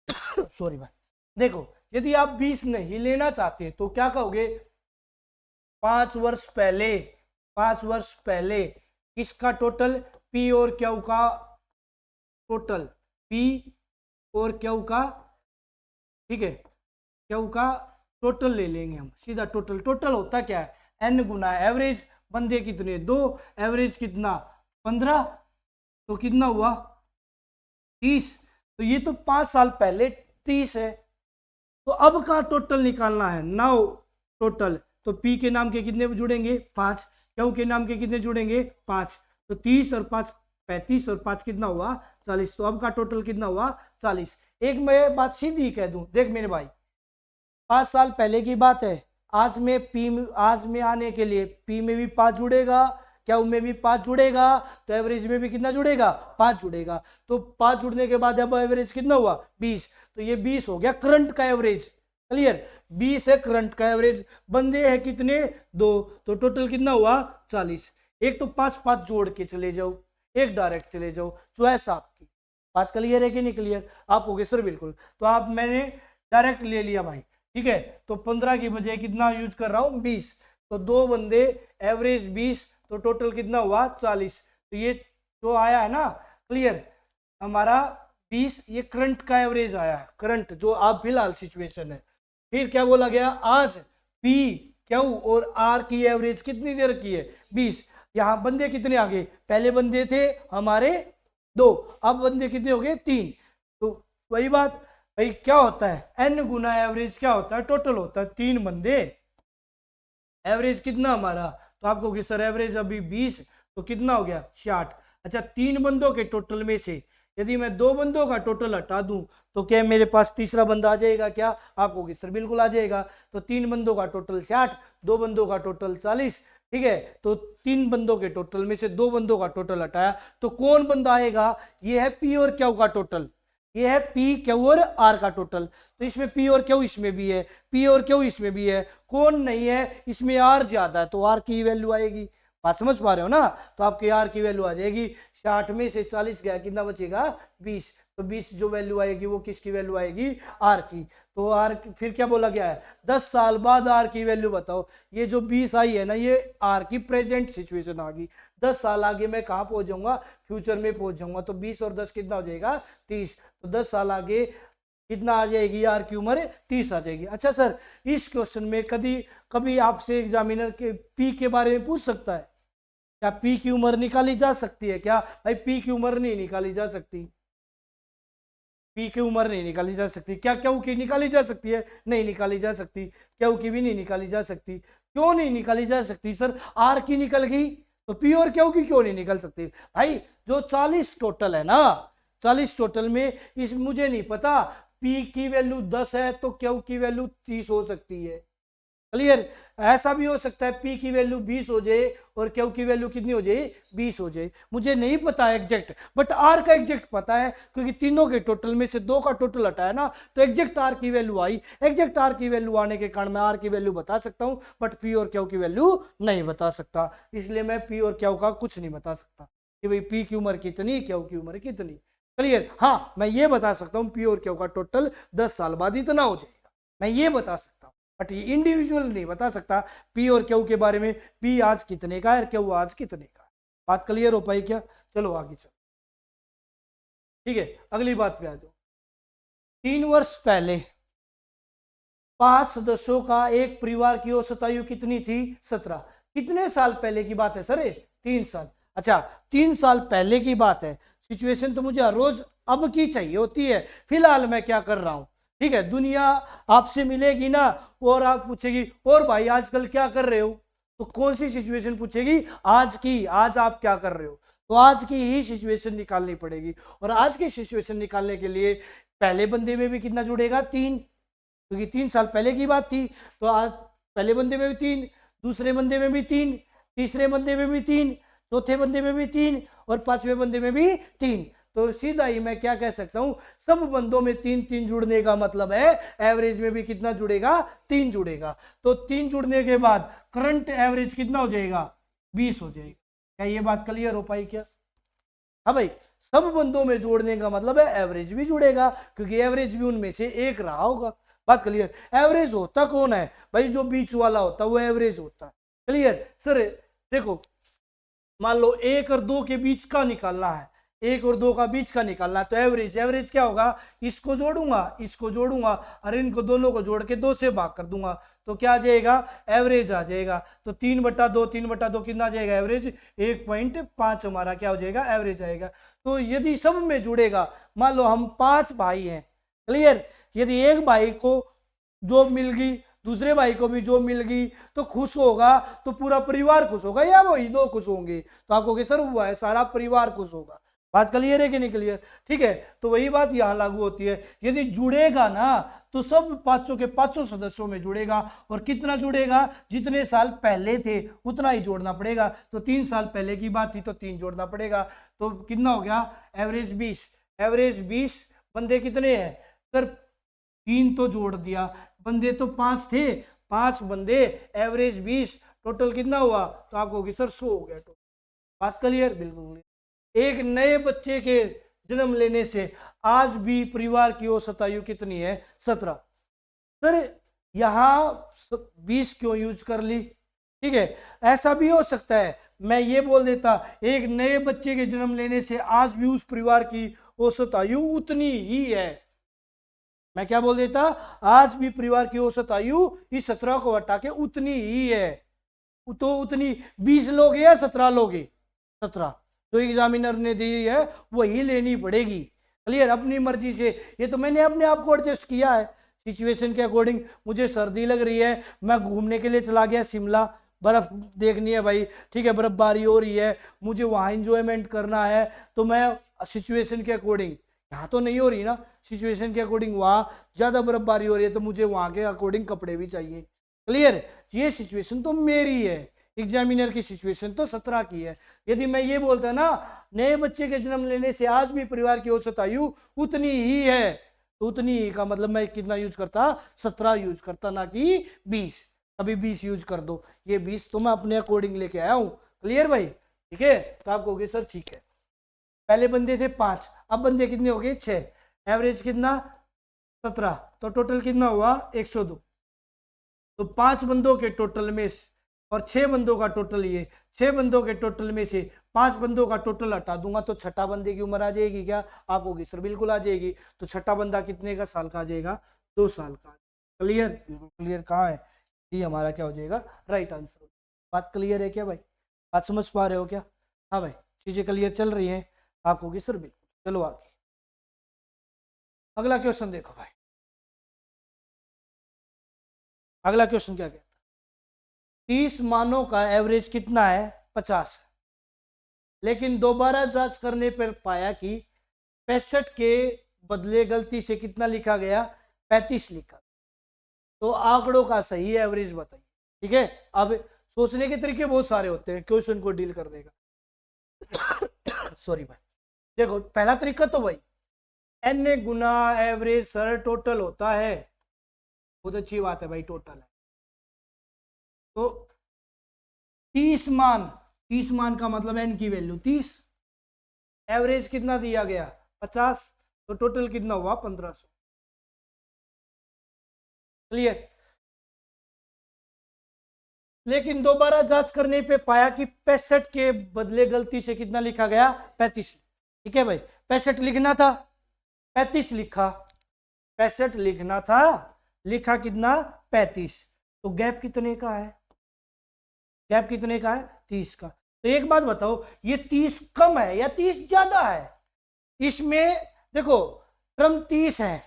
सॉरी भाई। देखो, यदि आप 20 नहीं लेना चाहते तो क्या कहोगे? 5 वर्ष पहले, 5 वर्ष पहले किसका टोटल? पी और क्यू का टोटल, पी और क्यू का, ठीक है, क्यू का टोटल ले लेंगे हम सीधा। टोटल, टोटल होता क्या है? एन गुना एवरेज। बंदे कितने? 2। एवरेज कितना? 15। तो कितना हुआ? 30। तो ये तो 5 साल पहले 30 है। तो अब का टोटल निकालना है, नाउ टोटल। तो पी के नाम के कितने जुड़ेंगे? 5। क्यू के नाम के कितने जुड़ेंगे? 5। तो 30 और 5 35, और 5 कितना हुआ? 40। तो अब का टोटल कितना हुआ? 40। एक मैं बात सीधी कह दूं, देख मेरे भाई, 5 साल पहले की बात है। आज में पी, आज में आने के लिए पी में भी 5 जुड़ेगा, क्यू में भी 5 जुड़ेगा, तो एवरेज में भी कितना जुड़ेगा? 5 जुड़ेगा। तो 5 जुड़ने के बाद अब एवरेज कितना हुआ? 20। तो ये 20 हो गया करंट का एवरेज। क्लियर? 20 है करंट का एवरेज। बंदे हैं कितने? 2। तो टोटल कितना हुआ? 40। एक तो 5-5 जोड़ के चले जाओ, एक डायरेक्ट चले जाओ, चॉइस आपकी। बात क्लियर है कि नहीं क्लियर? आप कहोगे सर बिल्कुल। तो आप, मैंने डायरेक्ट ले लिया भाई। ठीक है, तो 15 की बजाय कितना यूज कर रहा हूं? 20। तो 2 बंदे, एवरेज 20, तो टोटल कितना हुआ? 40। तो ये जो आया है ना, क्लियर, हमारा 20, ये करंट का एवरेज आया है, करंट जो आप फिलहाल सिचुएशन है। फिर क्या बोला गया? आज पी, क्यू और आर की एवरेज कितनी दे रखी है? 20। यहां बंदे कितने आ गए? पहले बंदे थे हमारे 2, अब बंदे कितने हो गए? 3। तो वही बात भाई, क्या होता है? एन गुना एवरेज क्या होता है? टोटल होता है। 3 बंदे, एवरेज कितना हमारा? तो आप कहोगे सर एवरेज अभी 20, तो कितना हो गया? 60। अच्छा, 3 बंदों के टोटल में से यदि मैं 2 बंदों का टोटल हटा दूं तो क्या मेरे पास तीसरा बंदा आ जाएगा? क्या आप कहोगे सर बिल्कुल आ जाएगा। तो 3 बंदों का टोटल 60, 2 बंदों का टोटल 40, ठीक है। तो 3 बंदों के टोटल में से 2 बंदों का टोटल हटाया तो कौन बंदा आएगा? ये है पी और क्यू का टोटल, ये है पी क्यू और आर का टोटल। तो इसमें पी और क्यू इसमें भी है, पी और क्यू इसमें भी है, कौन नहीं है? इसमें आर ज्यादा है तो आर की वैल्यू आएगी। बात समझ पा रहे हो ना? तो आपके आर की वैल्यू आ जाएगी 60 में से 40 गया, कितना बचेगा? 20। तो 20 जो वैल्यू आएगी वो किसकी वैल्यू आएगी? आर की। तो आर फिर क्या बोला गया है? 10 साल बाद आर की वैल्यू बताओ। ये जो 20 आई है ना, ये आर की प्रेजेंट सिचुएशन आ गई। 10 साल आगे मैं कहाँ पहुंच जाऊंगा? फ्यूचर में पहुंच जाऊंगा। तो 20 और 10 कितना हो जाएगा? 30। तो 10 साल आगे कितना आ जाएगी? आर की उम्र 30 आ जाएगी। अच्छा सर, इस क्वेश्चन में कभी आपसे एग्जामिनर के पी के बारे में पूछ सकता है? क्या पी की उम्र निकाली जा सकती है? क्या भाई पी की उम्र नहीं निकाली जा सकती? पी की उम्र नहीं निकाली जा सकती। क्या क्यू की निकाली जा सकती है? नहीं निकाली जा सकती। क्यू की भी नहीं निकाली जा सकती। क्यों नहीं निकाली जा सकती सर? आर की निकल गई तो पी और क्यू की क्यों नहीं निकल सकती? भाई जो 40 टोटल है ना, 40 टोटल में इस मुझे नहीं पता पी की वैल्यू 10 है तो क्यू की वैल्यू 30 हो सकती है। क्लियर? ऐसा भी हो सकता है पी की वैल्यू 20 हो जाए और क्यू की वैल्यू कितनी हो जाए? 20 हो जाए। मुझे नहीं पता एग्जैक्ट, बट आर का एग्जैक्ट पता है क्योंकि तीनों के टोटल में से 2 का टोटल हटाया ना, तो एग्जैक्ट आर की वैल्यू आई। एग्जैक्ट आर की वैल्यू आने के कारण मैं आर की वैल्यू बता सकता हूं, बट पी और क्यू की वैल्यू नहीं बता सकता। इसलिए मैं पी और क्यू का कुछ नहीं बता सकता कि भाई पी की उम्र कितनी, क्यू की उम्र कितनी। क्लियर? हाँ, मैं ये बता सकता हूँ पी और क्यू का टोटल 10 साल बाद इतना हो जाएगा, मैं ये बता सकता हूँ, बट ये इंडिविजुअल नहीं बता सकता पी और क्यू के बारे में। पी आज कितने का है, क्यू आज कितने का है। बात क्लियर हो पाई क्या? चलो आगे चलो। ठीक है, अगली बात पे आ जाओ। 3 वर्ष पहले 5 सदस्यों का एक परिवार की औसत आयु कितनी थी? 17। कितने साल पहले की बात है सर? 3 साल। अच्छा, 3 साल पहले की बात है। सिचुएशन तो मुझे हर रोज अब की चाहिए होती है, फिलहाल मैं क्या कर रहा हूं। ठीक है, दुनिया आपसे मिलेगी ना और आप पूछेगी और भाई आजकल क्या कर रहे हो, तो कौन सी सिचुएशन पूछेगी? आज की। आज आप क्या कर रहे हो, तो आज की ही सिचुएशन निकालनी पड़ेगी। और आज की सिचुएशन निकालने के लिए पहले बंदे में भी कितना जुड़ेगा? 3, क्योंकि 3 साल पहले की बात थी। तो आज पहले बंदे में भी 3, दूसरे बंदे में भी 3, तीसरे बंदे में भी 3, चौथे बंदे में भी 3 और 5वें बंदे में भी 3। तो सीधा ही मैं क्या कह सकता हूं, सब बंदों में 3-3 जुड़ने का मतलब है एवरेज में भी कितना जुड़ेगा? 3 जुड़ेगा। तो 3 जुड़ने के बाद करंट एवरेज कितना हो जाएगा? 20 हो जाएगा। क्या ये बात क्लियर हो पाई क्या? हाँ भाई, सब बंदों में जोड़ने का मतलब है एवरेज भी जुड़ेगा, क्योंकि एवरेज भी उनमें से एक रहा होगा। बात क्लियर? एवरेज होता कौन है भाई? जो बीच वाला होता है वो एवरेज होता है। क्लियर? सर देखो, मान लो 1 और 2 के बीच का निकालना है, 1 और 2 का बीच का निकालना है, तो एवरेज क्या होगा? इसको जोड़ूंगा और इनको दोनों को जोड़ के 2 से भाग कर दूंगा, तो क्या आ जाएगा? एवरेज आ जाएगा। तो 3/2 कितना आ जाएगा? एवरेज 1.5 हमारा क्या हो जाएगा? एवरेज आएगा। तो यदि सब में जुड़ेगा, मान लो हम 5 भाई हैं, क्लियर, यदि एक भाई को जॉब मिल गई, दूसरे भाई को भी जॉब मिल गई, तो खुश होगा तो पूरा परिवार खुश होगा या वही 2 खुश होंगे? तो आपको कैसे हुआ है? सारा परिवार खुश होगा। बात क्लियर है कि नहीं क्लियर? ठीक है, तो वही बात यहां लागू होती है। यदि जुड़ेगा ना तो सब 5 के 5 सदस्यों में जुड़ेगा, और कितना जुड़ेगा? जितने साल पहले थे उतना ही जोड़ना पड़ेगा। तो 3 साल पहले की बात थी तो 3 जोड़ना पड़ेगा, तो कितना हो गया? एवरेज 20। एवरेज 20, बंदे कितने हैं सर? 3 तो जोड़ दिया, बंदे तो 5 थे, 5 बंदे, एवरेज 20, टोटल कितना हुआ? तो आपको होगी सर 100 हो गया टोटल। बात क्लियर? बिल्कुल। एक नए बच्चे के जन्म लेने से आज भी परिवार की औसत आयु कितनी है? 17। सर यहां 20 क्यों यूज कर ली? ठीक है, ऐसा भी हो सकता है मैं ये बोल देता एक नए बच्चे के जन्म लेने से आज भी उस परिवार की औसत आयु उतनी ही है। मैं क्या बोल देता? आज भी परिवार की औसत आयु इस 17 को हटा के उतनी ही है। तो उतनी 20 लोग या 17 लोग? 17 जो एग्जामिनर ने दी है वही लेनी पड़ेगी। क्लियर? अपनी मर्जी से, ये तो मैंने अपने आप को एडजस्ट किया है सिचुएशन के अकॉर्डिंग। मुझे सर्दी लग रही है, मैं घूमने के लिए चला गया शिमला, बर्फ देखनी है भाई, ठीक है, बर्फबारी हो रही है, मुझे वहां इंजॉयमेंट करना है, तो मैं सिचुएशन के अकॉर्डिंग, यहाँ तो नहीं हो रही ना सिचुएशन के अकॉर्डिंग, वहां ज्यादा बर्फबारी हो रही है तो मुझे वहां के अकॉर्डिंग कपड़े भी चाहिए। क्लियर? ये सिचुएशन तो मेरी है, एग्जामिनर की सिचुएशन तो 17 की है। यदि मैं ये बोलता ना नए बच्चे के जन्म लेने से आज भी परिवार की औसत आयु उतनी ही है, तो उतनी ही का मतलब मैं कितना यूज करता, 17 यूज करता, ना कि 20। अभी 20 यूज कर दो, ये 20 तो मैं अपने अकॉर्डिंग लेके आया हूं। क्लियर भाई? ठीक है, तो आप कहोगे सर ठीक है, पहले बंदे थे 5, अब बंदे कितने हो गए 6, एवरेज कितना 17, तो टोटल कितना हुआ 102। तो 5 बंदों के टोटल में और 6 बंदों का टोटल, ये 6 बंदों के टोटल में से 5 बंदों का टोटल हटा दूंगा तो छठा बंदे की उम्र आ जाएगी क्या? आप होगी सर बिल्कुल आ जाएगी। तो छठा बंदा कितने का साल का आ जाएगा? 2 साल का। क्लियर? क्लियर कहाँ है? ये हमारा क्या हो जाएगा? Right answer. बात क्लियर है क्या भाई? बात समझ पा रहे हो क्या? हाँ भाई, चीजें क्लियर चल रही हैं? आप होगी सर बिल्कुल। चलो आगे, अगला क्वेश्चन देखो भाई। अगला क्वेश्चन क्या कहता है? 30 मानों का एवरेज कितना है? 50 है, लेकिन दोबारा जांच करने पर पाया कि 65 के बदले गलती से कितना लिखा गया? 35 लिखा। तो आंकड़ों का सही एवरेज बताइए। ठीक है, अब सोचने के तरीके बहुत सारे होते हैं क्वेश्चन को डील करने का। सॉरी भाई, देखो पहला तरीका तो भाई एन गुना एवरेज सर टोटल होता है, बहुत अच्छी बात है भाई, टोटल है। तो 30 मान, 30 मान का मतलब एन की वैल्यू 30, एवरेज कितना दिया गया 50, तो टोटल कितना हुआ 1500। क्लियर? लेकिन दोबारा जांच करने पे पाया कि 65 के बदले गलती से कितना लिखा गया? 35। ठीक है भाई, 65 लिखना था, 35 लिखा, 65 लिखना था, लिखा कितना? 35। तो गैप कितने का है? गैप कितने का है? 30 का। तो एक बात बताओ, ये 30 कम है या 30 ज्यादा है? इसमें देखो ट्रम 30 है,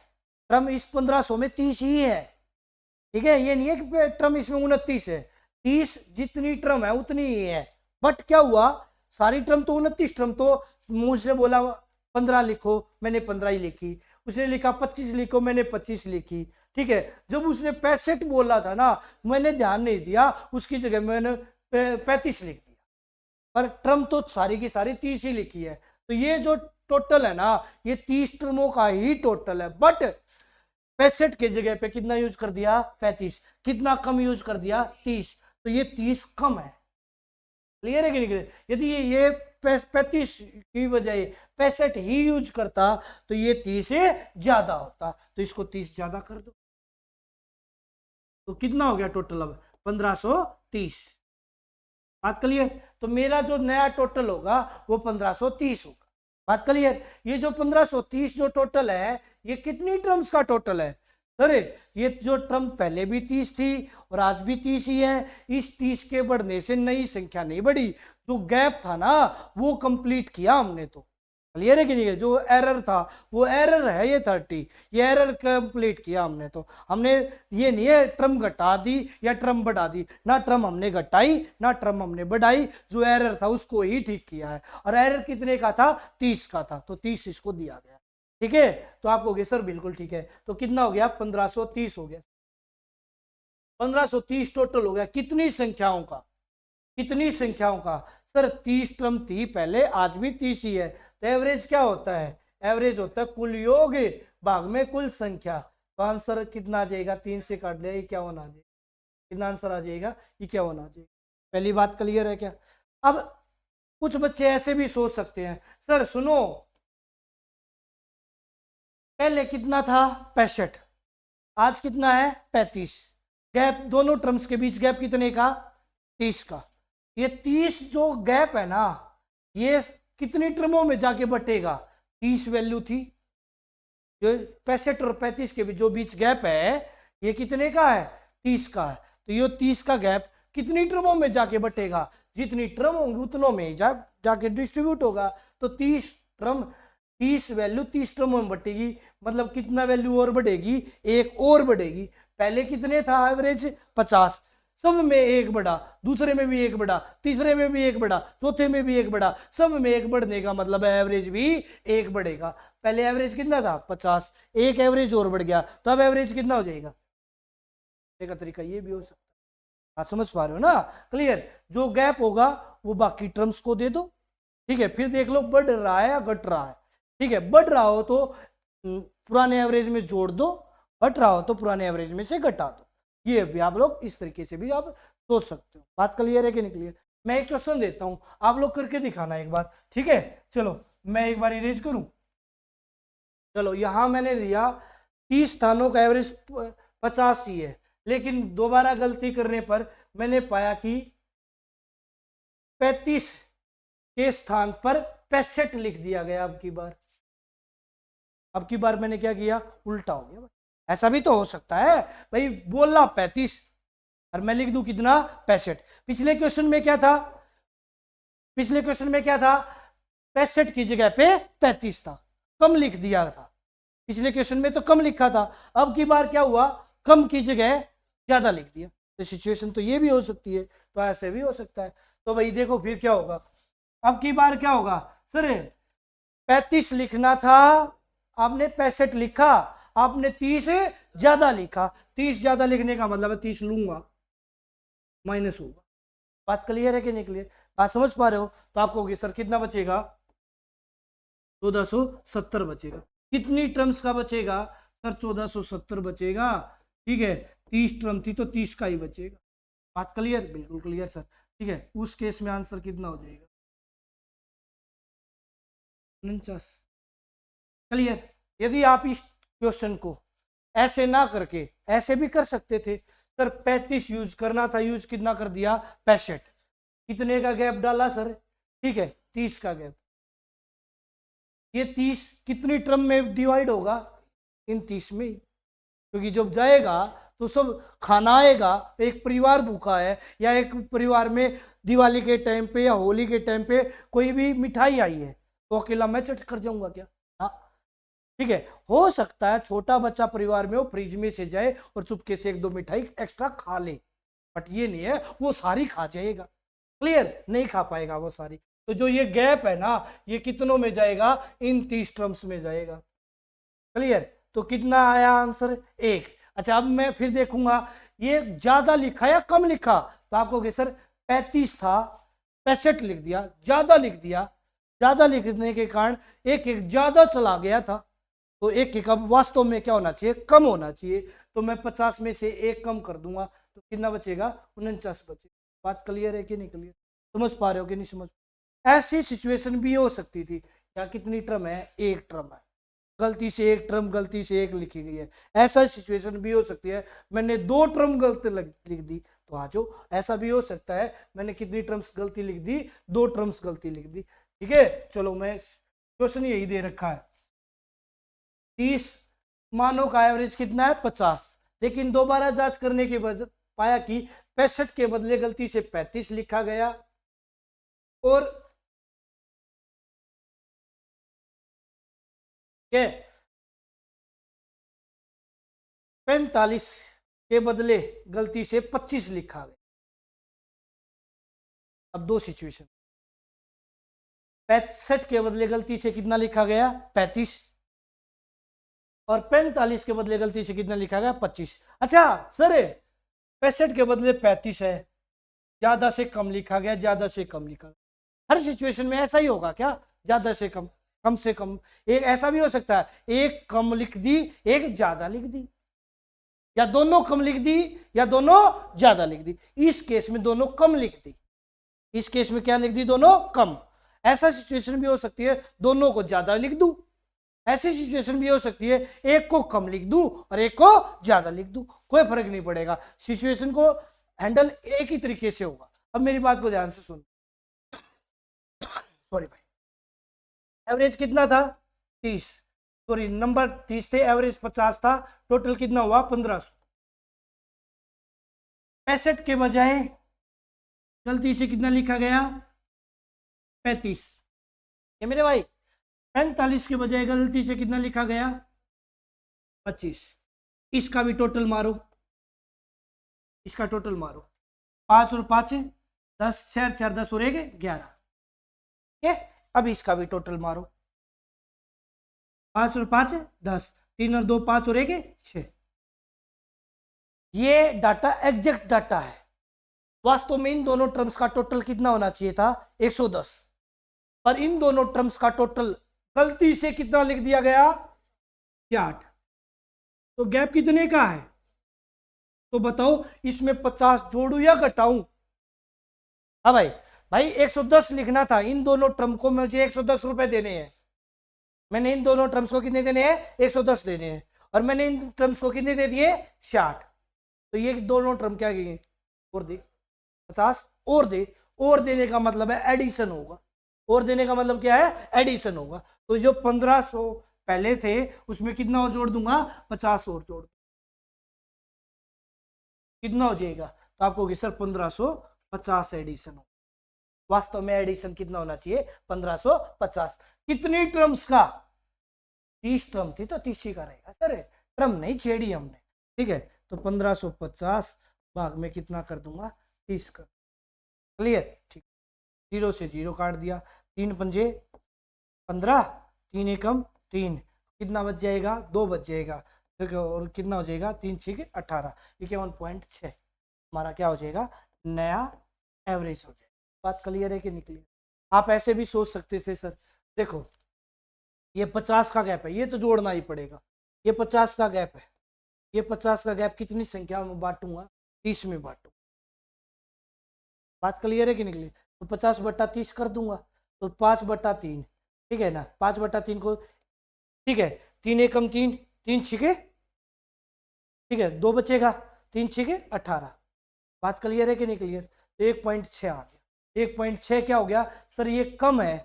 ट्रम इस 1500 में 30 ही है। ठीक है, ये नहीं है कि ट्रम इसमें 29 है, 30 जितनी ट्रम है उतनी ही है। बट क्या हुआ, सारी ट्रम तो 29 ट्रम, तो मुझसे बोला 15 लिखो, मैंने 15 ही लिखी। उसने लिखा 25 लिखो, मैंने 25 लिखी। ठीक है, जब उसने 65 बोला था ना, मैंने ध्यान नहीं दिया, उसकी जगह मैंने 35 लिख दिया, पर ट्रम तो सारी की सारी 30 ही लिखी है। तो ये जो टोटल है ना, ये 30 ट्रमों का ही टोटल है। बट 65 के जगह पे कितना यूज कर दिया? 35। कितना कम यूज कर दिया? 30। तो ये 30 कम है। क्लियर है कि नहीं क्लियर? यदि ये 35 की बजाय 65 ही यूज करता तो ये 30 से ज्यादा होता, तो इसको 30 ज्यादा कर दो, तो कितना हो गया टोटल? अब 1530। बात क्लियर? तो मेरा जो नया टोटल होगा वो 1530 होगा। बात क्लियर? ये जो 1530 जो टोटल है, ये कितनी टर्म्स का टोटल है? अरे ये जो टर्म पहले भी 30 थी और आज भी 30 ही है, इस 30 के बढ़ने से नई संख्या नहीं बढ़ी, जो गैप था ना वो कंप्लीट किया हमने। तो क्लियर है कि नहीं? जो एरर था वो एरर है, ये 30, ये एरर कंप्लीट किया हमने। तो हमने ये नहीं है ट्रम घटा दी या ट्रम बढ़ा दी, ना ट्रम हमने घटाई ना ट्रम हमने बढ़ाई, जो एरर था उसको ही ठीक किया है। और एरर कितने का था? 30 का था, तो 30 इसको दिया गया। ठीक है, तो आप कहोगे सर बिल्कुल ठीक है। तो कितना हो गया? 1530 हो गया। 1530 टोटल हो गया कितनी संख्याओं का? कितनी संख्याओं का? सर 30 ट्रम थी पहले, आज भी 30 ही है। तो एवरेज क्या होता है? एवरेज होता है कुल योग भाग में कुल संख्या। तो आंसर कितना आ जाएगा? 3 से काट लिया, 51 आ जाएगा। कितना आंसर आ जाएगा? 51 आ जाएगा। पहली बात क्लियर है क्या? अब कुछ बच्चे ऐसे भी सोच सकते हैं, सर सुनो, पहले कितना था? 65, आज कितना है? 35। गैप दोनों टर्म्स के बीच गैप कितने का? 30 का। ये 30 जो गैप है ना, ये कितनी टर्मों में जाके बटेगा? 30 वैल्यू थी, जो 65 और 35 के बीच जो बीच गैप है, ये कितने का है? 30 का है। तो ये 30 का गैप कितनी टर्मों में जाके बटेगा? जितनी टर्म होंगी उतनों में जाके डिस्ट्रीब्यूट होगा। तो 30 टर्म, 30 वैल्यू 30 टर्मों में बटेगी, मतलब कितना वैल्यू और बढ़ेगी? एक और बढ़ेगी। पहले कितने था एवरेज? 50। सब में एक बढ़ा, दूसरे में भी एक बढ़ा, तीसरे में भी एक बढ़ा, चौथे में भी एक बढ़ा, सब में एक बढ़ने का मतलब है एवरेज भी एक बढ़ेगा। पहले एवरेज कितना था 50, एक एवरेज और बढ़ गया तो अब एवरेज कितना हो जाएगा। एक तरीका ये भी हो सकता है। आप समझ पा रहे हो ना, क्लियर। जो गैप होगा वो बाकी टर्म्स को दे दो, ठीक है। फिर देख लो बढ़ रहा है या घट रहा है, ठीक है। बढ़ रहा हो तो पुराने एवरेज में जोड़ दो, घट रहा हो तो पुराने एवरेज में से घटा दो। ये भी आप लोग इस तरीके से भी आप सोच सकते हो। बात क्लियर है कि नहीं क्लियर। मैं एक क्वेश्चन देता हूं, आप लोग करके दिखाना एक बार, ठीक है। चलो मैं एक बार इरेज करूं। चलो यहां मैंने लिया 30 स्थानों का एवरेज 50 ही है, लेकिन दोबारा गलती करने पर मैंने पाया कि 35 के स्थान पर 65 लिख दिया गया। अब की बार मैंने क्या किया, उल्टा हो गया। ऐसा भी तो हो सकता है भाई, बोला 35 और मैं लिख दूं कितना 65। पिछले क्वेश्चन में क्या था, पिछले क्वेश्चन में क्या था, 65 की जगह पे 35 था, कम लिख दिया था। पिछले क्वेश्चन में तो कम लिखा था, अब की बार क्या हुआ, कम की जगह ज्यादा लिख दिया। तो सिचुएशन तो ये भी हो सकती है, तो ऐसे भी हो सकता है। तो भाई देखो फिर क्या होगा, अब की बार क्या होगा, सर 35 लिखना था, आपने 65 लिखा, आपने 30 ज्यादा लिखा। 30 ज्यादा लिखने का मतलब है 30 लूंगा, माइनस होगा। बात क्लियर है कि नहीं क्लियर, बात समझ पा रहे हो। तो आपको होगी सर कितना बचेगा, 1470 बचेगा। कितनी टर्म्स का बचेगा सर, 1470 बचेगा, ठीक है। 30 टर्म थी तो 30 का ही बचेगा। बात क्लियर, बिल्कुल क्लियर सर, ठीक है। उस केस में आंसर कितना हो जाएगा, 49। क्लियर। यदि आप इस क्वेश्चन को ऐसे ना करके ऐसे भी कर सकते थे सर, 35 यूज करना था, यूज कितना कर दिया 65, कितने का गैप डाला सर, ठीक है 30 का गैप। ये 30 कितनी टर्म में डिवाइड होगा, इन 30 में, क्योंकि जब जाएगा तो सब खाना आएगा। एक परिवार भूखा है, या एक परिवार में दिवाली के टाइम पे या होली के टाइम पे कोई भी मिठाई आई है, तो अकेला मैं चट कर जाऊंगा क्या, हाँ ठीक है। हो सकता है छोटा बच्चा परिवार में वो फ्रिज में से जाए और चुपके से एक दो मिठाई एक्स्ट्रा खा ले, बट ये नहीं है वो सारी खा जाएगा। क्लियर, नहीं खा पाएगा वो सारी। तो जो ये गैप है ना, ये कितनों में जाएगा, इन 30 टर्म्स में जाएगा। क्लियर। तो कितना आया आंसर, एक। अच्छा अब मैं फिर देखूंगा ये ज्यादा लिखा या कम लिखा, तो आपको कहोगे सर 35 था 65 लिख दिया, ज्यादा लिख दिया। ज्यादा लिखने के कारण एक एक ज्यादा चला गया था, तो एक एक अब वास्तव में क्या होना चाहिए, कम होना चाहिए। तो मैं 50 में से एक कम कर दूंगा, तो कितना बचेगा, 49 बचेगा। बात क्लियर है कि नहीं क्लियर, समझ पा रहे हो कि नहीं समझ। ऐसी सिचुएशन भी हो सकती थी, या कितनी टर्म है, एक टर्म है, गलती से एक टर्म गलती से एक लिखी गई है। ऐसा सिचुएशन भी हो सकती है मैंने दो टर्म गलती लिख दी, तो आ जाओ। ऐसा भी हो सकता है मैंने कितनी टर्म्स गलती लिख दी, दो टर्म्स गलती लिख दी, ठीक है। चलो मैं क्वेश्चन यही दे रखा है, 30 मानों का एवरेज कितना है 50, लेकिन दोबारा जांच करने के बाद पाया कि 65 के बदले गलती से 35 लिखा गया, और क्या 45 के बदले गलती से 25 लिखा गया। अब दो सिचुएशन, 65 के बदले गलती से कितना लिखा गया 35, और 45 के बदले गलती से कितना लिखा गया 25। अच्छा सर 65 के बदले 35 है, ज्यादा से कम लिखा गया, ज्यादा से कम लिखा गया। हर सिचुएशन में ऐसा ही होगा क्या, ज्यादा से कम, कम से कम। एक ऐसा भी हो सकता है एक कम लिख दी एक ज्यादा लिख दी, या दोनों कम लिख दी या दोनों ज्यादा लिख दी। इस केस में दोनों कम लिख दी, इस केस में क्या लिख दी, दोनों कम। ऐसा सिचुएशन भी हो सकती है दोनों को ज्यादा लिख दूं, ऐसी सिचुएशन भी हो सकती है एक को कम लिख दूं और एक को ज्यादा लिख दूं, कोई फर्क नहीं पड़ेगा। सिचुएशन को हैंडल एक ही तरीके से होगा। अब मेरी बात को ध्यान से सुन, सॉरी भाई, एवरेज कितना था 30, सॉरी नंबर 30 थे, एवरेज 50 था, टोटल कितना हुआ 1500। 65 के बजाय गलती से कितना लिखा गया 35, ये मेरे भाई। 45 के बजाय गलती से कितना लिखा गया 25। इसका भी टोटल मारो, इसका टोटल मारो, 5 और 5 10, 4 4 10 और 1 11। ठीक है, अब इसका भी टोटल मारो। 5 और 5 10, 3 और 2 5 और 1 6। ये डाटा एग्जैक्ट डाटा है। वास्तव में इन दोनों टर्म्स का टोटल कितना होना चाहिए था 110, पर इन दोनों टर्म्स का टोटल गलती से कितना लिख दिया गया 8। तो गैप कितने का है? तो बताओ इसमें 50 जोड़ू या घटाऊं? हाँ भाई, भाई 110 लिखना था। इन दोनों टर्म को मुझे 110 रुपए देने हैं। मैंने इन दोनों टर्म्स को कितने देने हैं 110 देने हैं, और मैंने इन टर्म्स को कितने दे दिए 60। तो ये दोनों टर्म क्या किए और दे 50 और दे। और देने का मतलब है एडिशन होगा। और देने का मतलब क्या है एडिशन होगा। तो जो 1500 पहले थे उसमें कितना और जोड़ दूंगा 50 और जोड़, कितना हो जाएगा? तो आपको सर 1550 एडिशन हो। वास्तव में एडिशन कितना होना चाहिए 1550। कितनी टर्म्स का? 30 टर्म थी तो 30 ही का रहेगा सर, टर्म नहीं छेड़ी हमने। ठीक है, तो 1550 भाग में कितना कर दूंगा 30 कर। क्लियर? ठीक, 0 से 0 काट दिया, 3 पंजे 15, 3 एकम 3, कितना बच जाएगा 2 बच जाएगा। देखो और कितना हो जाएगा 3 6 18, 51.6 हमारा क्या हो जाएगा नया एवरेज हो जाएगा। बात क्लियर है कि नहीं क्लियर? आप ऐसे भी सोच सकते थे सर, देखो ये 50 का गैप है, ये तो जोड़ना ही पड़ेगा। ये 50 का गैप है, ये 50 का गैप कितनी संख्या में बांटूंगा 30 में बांटूंगा। बात क्लियर है कि नहीं क्लियर? तो 50/30 कर दूंगा तो 5/3, ठीक है ना। 5/3 को, ठीक है, 3 एकम 3, 3 छिके, ठीक है 2 बचेगा, 3 छिके 18। बात क्लियर है कि नहीं क्लियर? तो 1.6 आ गया। 1.6 क्या हो गया सर? ये कम है,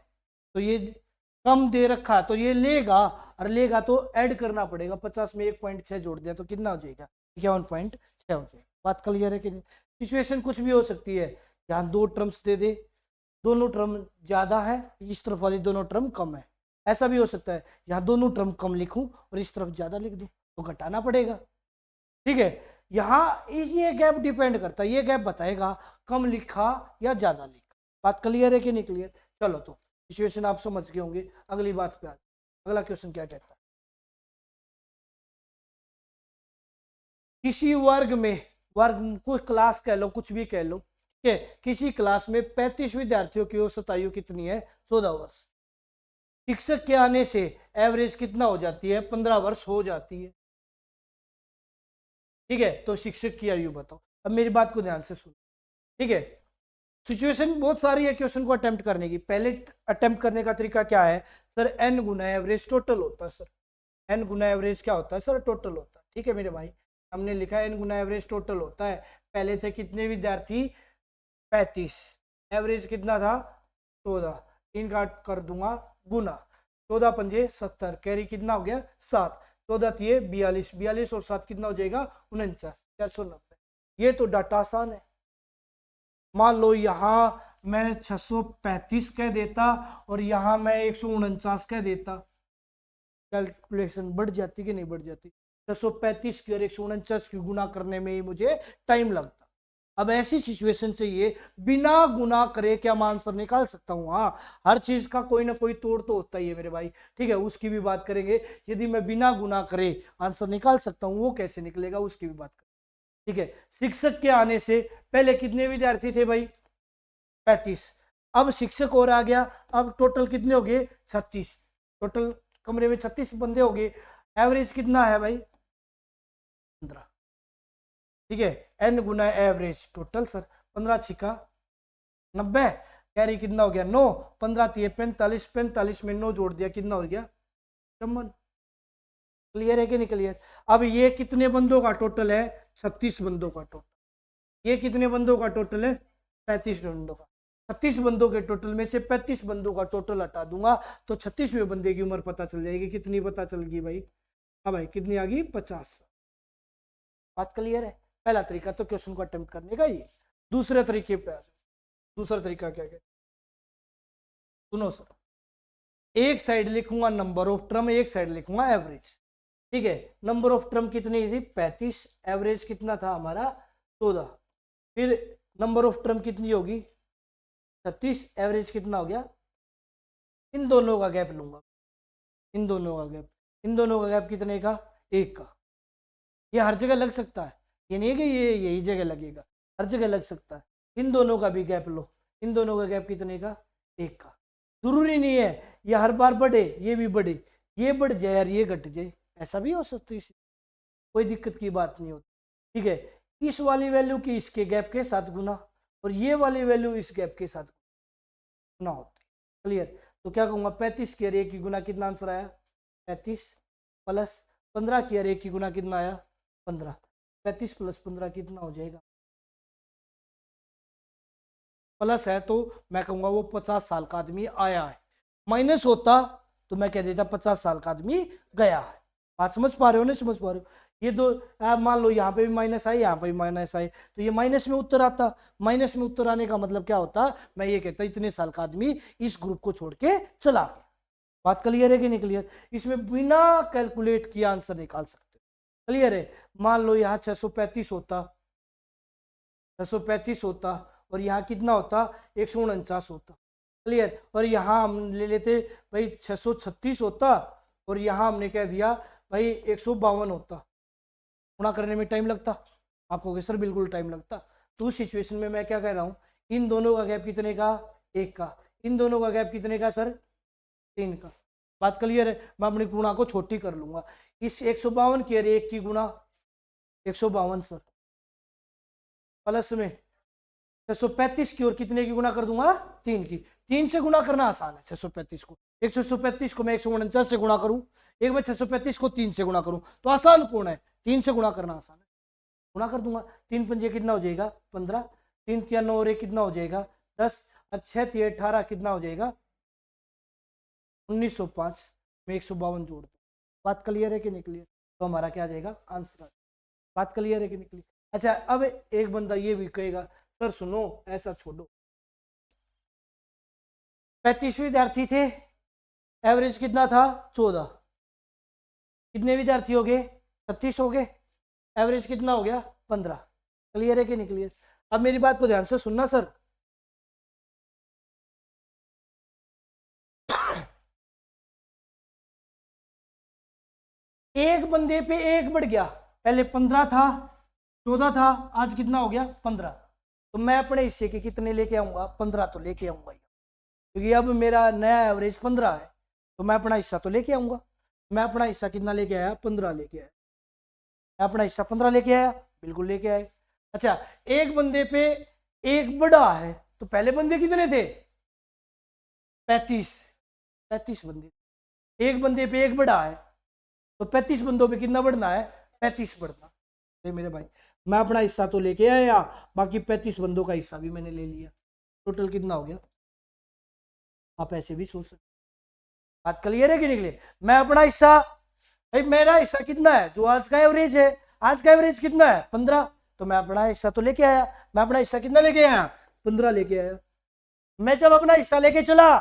तो ये कम दे रखा है तो ये लेगा, और लेगा तो ऐड करना पड़ेगा। 50 में 1.6 जोड़ दिया तो कितना हो जाएगा 51.6 हो जाएगा। बात क्लियर है कि नहीं? सिचुएशन कुछ भी हो सकती है। यहाँ 2 टर्म्स दे दे, दोनों टर्म ज्यादा है, इस तरफ वाली दोनों टर्म कम है। ऐसा भी हो सकता है यहाँ दोनों टर्म कम लिखूं और इस तरफ ज्यादा लिख दूं, तो घटाना पड़ेगा। ठीक है, यहाँ ये गैप डिपेंड करता है, ये गैप बताएगा कम लिखा या ज्यादा लिखा। बात क्लियर है कि नहीं क्लियर? चलो, तो सिचुएशन आप समझ गए होंगे। अगली बात पे आ, अगला क्वेश्चन क्या कहता है? किसी वर्ग में, वर्ग को क्लास कह लो, कुछ भी कह लो, ठीक है, किसी क्लास में 35 विद्यार्थियों की औसत आयु कितनी है 14 वर्ष। शिक्षक के आने से एवरेज कितना हो जाती है 15 वर्ष हो जाती है। ठीक है, तो शिक्षक की आयु बताओ। अब मेरी बात को ध्यान से सुनो, ठीक है। सिचुएशन बहुत सारी है क्वेश्चन को अटेम्प्ट करने की। पहले अटेम्प्ट करने का तरीका क्या है सर? एन गुना एवरेज टोटल होता है सर। एन गुना एवरेज क्या होता है सर? टोटल होता है। ठीक है मेरे भाई, हमने लिखा एन गुना एवरेज टोटल होता है। पहले थे कितने विद्यार्थी 35, एवरेज कितना था 14, इनका कर दूंगा गुना, 14 पंजे 70, कैरी कितना हो गया 7, 14 थी 42, 42 और 7 कितना हो जाएगा 49, 490। ये तो डाटा आसान है। मान लो यहाँ मैं 635 कह देता और यहाँ मैं 149 कह देता, कैलकुलेशन बढ़ जाती कि नहीं बढ़ जाती? 635 की और 149 की गुना करने में ही मुझे टाइम लगता। अब ऐसी सिचुएशन चाहिए बिना गुना करे क्या मैं आंसर निकाल सकता हूँ? हाँ, हर चीज का कोई ना कोई तोड़ तो होता ही है मेरे भाई। ठीक है, उसकी भी बात करेंगे। यदि मैं बिना गुना करे आंसर निकाल सकता हूँ, वो कैसे निकलेगा उसकी भी बात करेंगे। ठीक है, शिक्षक के आने से पहले कितने विद्यार्थी थे भाई 35, अब शिक्षक और आ गया, अब टोटल कितने हो गए 36, टोटल कमरे में 36 बंदे हो गए। एवरेज कितना है भाई 15। ठीक है, एन गुना एवरेज टोटल सर 15 छिका 90, कैरी कितना हो गया 9, 15 थी 45, 45 में 9 जोड़ दिया कितना हो गया 56। क्लियर है कि नहीं क्लियर? अब ये कितने बंदों का टोटल है 36 बंदों का टोटल। ये कितने बंदों का टोटल है 35 बंदों का। 36 बंदों के टोटल में से 35 बंदों का टोटल हटा दूंगा तो 36वें बंदे की उम्र पता चल जाएगी। कितनी पता चल गई भाई? हाँ भाई, कितनी आ गई 50। बात क्लियर है? पहला तरीका तो क्वेश्चन को अटेम्प्ट करने का ये। दूसरे तरीके पे आ जाओ। दूसरा तरीका क्या है सुनो सर, एक साइड लिखूंगा नंबर ऑफ टर्म, एक साइड लिखूंगा एवरेज। ठीक है, नंबर ऑफ टर्म कितनी थी 35, एवरेज कितना था हमारा 14, फिर नंबर ऑफ टर्म कितनी होगी 36, एवरेज कितना हो गया, इन दोनों का गैप लूंगा, इन दोनों का गैप, इन दोनों का गैप कितने का, 1 का। ये हर जगह लग सकता है, ये नहीं है कि ये यही जगह लगेगा, हर जगह लग सकता है। इन दोनों का भी गैप लो, इन दोनों का गैप कितने का, 1 का। जरूरी नहीं है ये हर बार बढ़े, ये भी बढ़े, ये बढ़ जाए और ये घट जाए, ऐसा भी हो सकता है, कोई दिक्कत की बात नहीं होती। ठीक है, इस वाली वैल्यू की इसके गैप के साथ गुना और ये वाली वैल्यू इस गैप के साथ गुना होती है। क्लियर? तो क्या कहूंगा, 35 की अरे की गुना कितना आंसर आया, 35 प्लस 15 की अरे की गुना कितना आया, 15। 35 प्लस 15 कितना हो जाएगा, प्लस है तो मैं कहूंगा वो 50 साल का आदमी आया है, माइनस होता तो मैं कह देता 50 साल का आदमी गया है। बात समझ पा रहे हो, नहीं समझ पा रहे हो? ये दो मान लो यहाँ पे भी माइनस आई, यहाँ पे भी माइनस आई, तो ये माइनस में उत्तर आता। माइनस में उत्तर आने का मतलब क्या होता, मैं ये कहता इतने साल का आदमी इस ग्रुप को छोड़ के चला गया। बात क्लियर है कि नहीं क्लियर? इसमें बिना कैलकुलेट किए आंसर निकाल सकते। क्लियर है? मान लो यहाँ 635 होता, 635 होता और यहाँ कितना होता, 149 होता। क्लियर? और यहाँ हम ले लेते भाई 636 होता और यहाँ हमने कह दिया भाई 152 होता। गुणा करने में टाइम लगता, आप कहोगे सर बिल्कुल टाइम लगता। तो उस सिचुएशन में मैं क्या कह रहा हूँ, इन दोनों का गैप कितने का, 1 का। इन दोनों का गैप कितने का सर, 3 का। बात क्लियर है? मैं अपनी गुणा को छोटी कर लूंगा, इस 152 की अरे 1 की गुणा 152 सर, प्लस में 635 की और कितने की गुणा कर दूंगा, 3 की। 3 से गुणा करना आसान है 635 को, 136 को मैं 149 से गुणा करूं, एक मैं 635 को 3 से गुणा करूं, तो आसान कौन है, 3 से गुणा करना आसान है, गुणा कर दूंगा। 3 पंजे कितना हो जाएगा 15, 3 तिया 9 और 1 कितना हो जाएगा 10 और 6 तिया 18 कितना हो जाएगा 1905 में 152 जोड़ दो। बात क्लियर है कि नहीं क्लियर? तो हमारा क्या आ जाएगा आंसर। बात क्लियर है कि नहीं क्लियर? अच्छा, अब एक बंदा ये भी कहेगा सर सुनो ऐसा छोड़ो, 35 विद्यार्थी थे, एवरेज कितना था 14, कितने विद्यार्थी हो गए 36 हो गए, एवरेज कितना हो गया 15। क्लियर है कि नहीं क्लियर? अब मेरी बात को ध्यान से सुनना सर, एक बंदे पे एक बढ़ गया, पहले 15 था 14 था, आज कितना हो गया 15, तो मैं अपने हिस्से के कितने लेके आऊंगा 15 तो लेके आऊंगा, क्योंकि अब मेरा नया एवरेज 15 है, तो मैं अपना हिस्सा तो लेके आऊंगा। मैं अपना हिस्सा कितना लेके आया 15 लेके आया, मैं अपना हिस्सा 15 लेके आया, बिल्कुल लेके आए। अच्छा, एक बंदे पे एक बढ़ा है, तो पहले बंदे कितने थे 35, 35 बंदे, एक बंदे पे एक बढ़ा है तो 35 बंदों पे कितना बढ़ना है 35 बढ़ना। मेरे भाई मैं अपना हिस्सा तो लेके आया, बाकी 35 बंदों का हिस्सा भी मैंने ले लिया, टोटल कितना हो गया, आप ऐसे भी सोच सकते। बात क्लियर है कि निकले? मैं अपना हिस्सा, भाई मेरा हिस्सा कितना है जो आज का एवरेज है, आज का एवरेज कितना है 15, तो मैं अपना हिस्सा तो लेके आया, मैं अपना हिस्सा कितना लेके आया 15 लेके आया। मैं जब अपना हिस्सा लेके चला,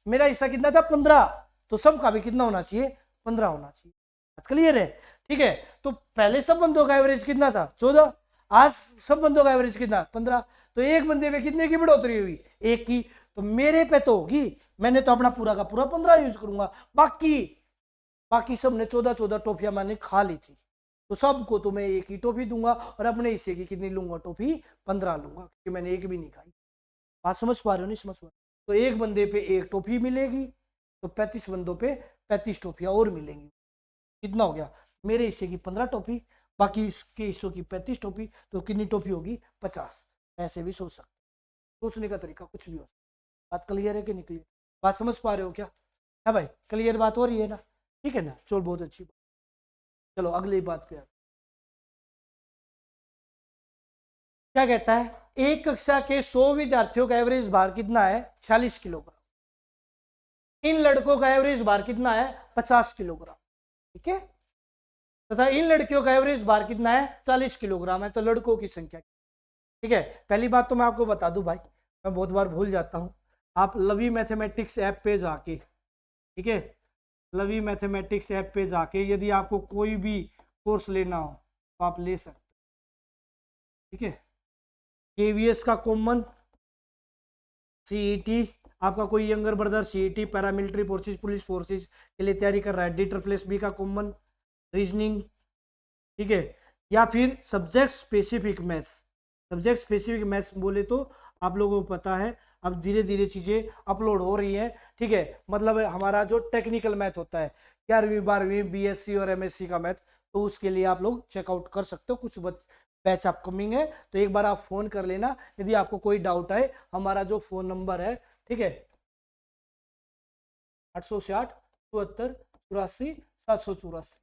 मेरा हिस्सा कितना था 15, तो सबका भी कितना होना चाहिए 15 होना चाहिए। बात क्लियर है? ठीक है, तो पहले सब बंदों का एवरेज कितना था 14, आज सब बंदों का एवरेज कितना 15, तो एक बंदे पे कितने की बढ़ोतरी हुई, एक की, तो मेरे पे तो होगी, मैंने तो अपना पूरा का पूरा 15 यूज करूंगा, बाकी बाकी सब ने 14 टॉफियां मैंने खा ली थी, तो सबको तो मैं एक ही टॉफी दूंगा और अपने हिस्से की कितनी लूंगा टॉफी 15 लूंगा, क्योंकि मैंने एक भी नहीं खाई। बात समझ पा रहे हो नहीं समझ पा रहे हो? तो एक बंदे पे एक टॉफी मिलेगी, तो 35 बंदों पे 35 टॉफियां और मिलेंगी, कितना हो गया मेरे हिस्से की 15 टॉफी, बाकी इसके हिस्सों की 35 टॉफी, तो कितनी टॉफी होगी 50। ऐसे भी सोच सकते, सोचने का तरीका कुछ भी हो सकता। बात क्लियर है कि नहीं क्लियर? बात समझ पा रहे हो क्या? है भाई, क्लियर बात हो रही है ना? ठीक है ना, चलो बहुत अच्छी बात। चलो अगली बात पे क्या कहता है, एक कक्षा के 100 विद्यार्थियों का एवरेज भार कितना है 46 किलोग्राम, इन लड़कों का एवरेज भार कितना है 50 किलोग्राम, ठीक है, तथा इन लड़कियों का एवरेज भार कितना है 40 किलोग्राम है, तो लड़कों की संख्या। ठीक है, पहली बात तो मैं आपको बता दूं भाई, मैं बहुत बार भूल जाता हूं, आप लवी मैथमेटिक्स ऐप पे जाके, ठीक है, लवी मैथमेटिक्स ऐप पे जाके यदि आपको कोई भी कोर्स लेना हो तो आप ले सकते, ठीक है, KVS का कॉमन, CET आपका कोई younger brother CET paramilitary forces police forces के लिए तैयारी कर रहा है, D++B का कॉमन, रीजनिंग, ठीक है। या फिर subject specific maths, subject specific maths बोले तो आप लोगों को पता है अब धीरे धीरे चीजें अपलोड हो रही हैं, ठीक है। मतलब हमारा जो टेक्निकल मैथ होता है 11वीं 12वीं BSc और MSc का मैथ, तो उसके लिए आप लोग चेकआउट कर सकते हो, कुछ बैच अपकमिंग है, तो एक बार आप फोन कर लेना यदि आपको कोई डाउट आए। हमारा जो फोन नंबर है, ठीक है, 860-74-74-84,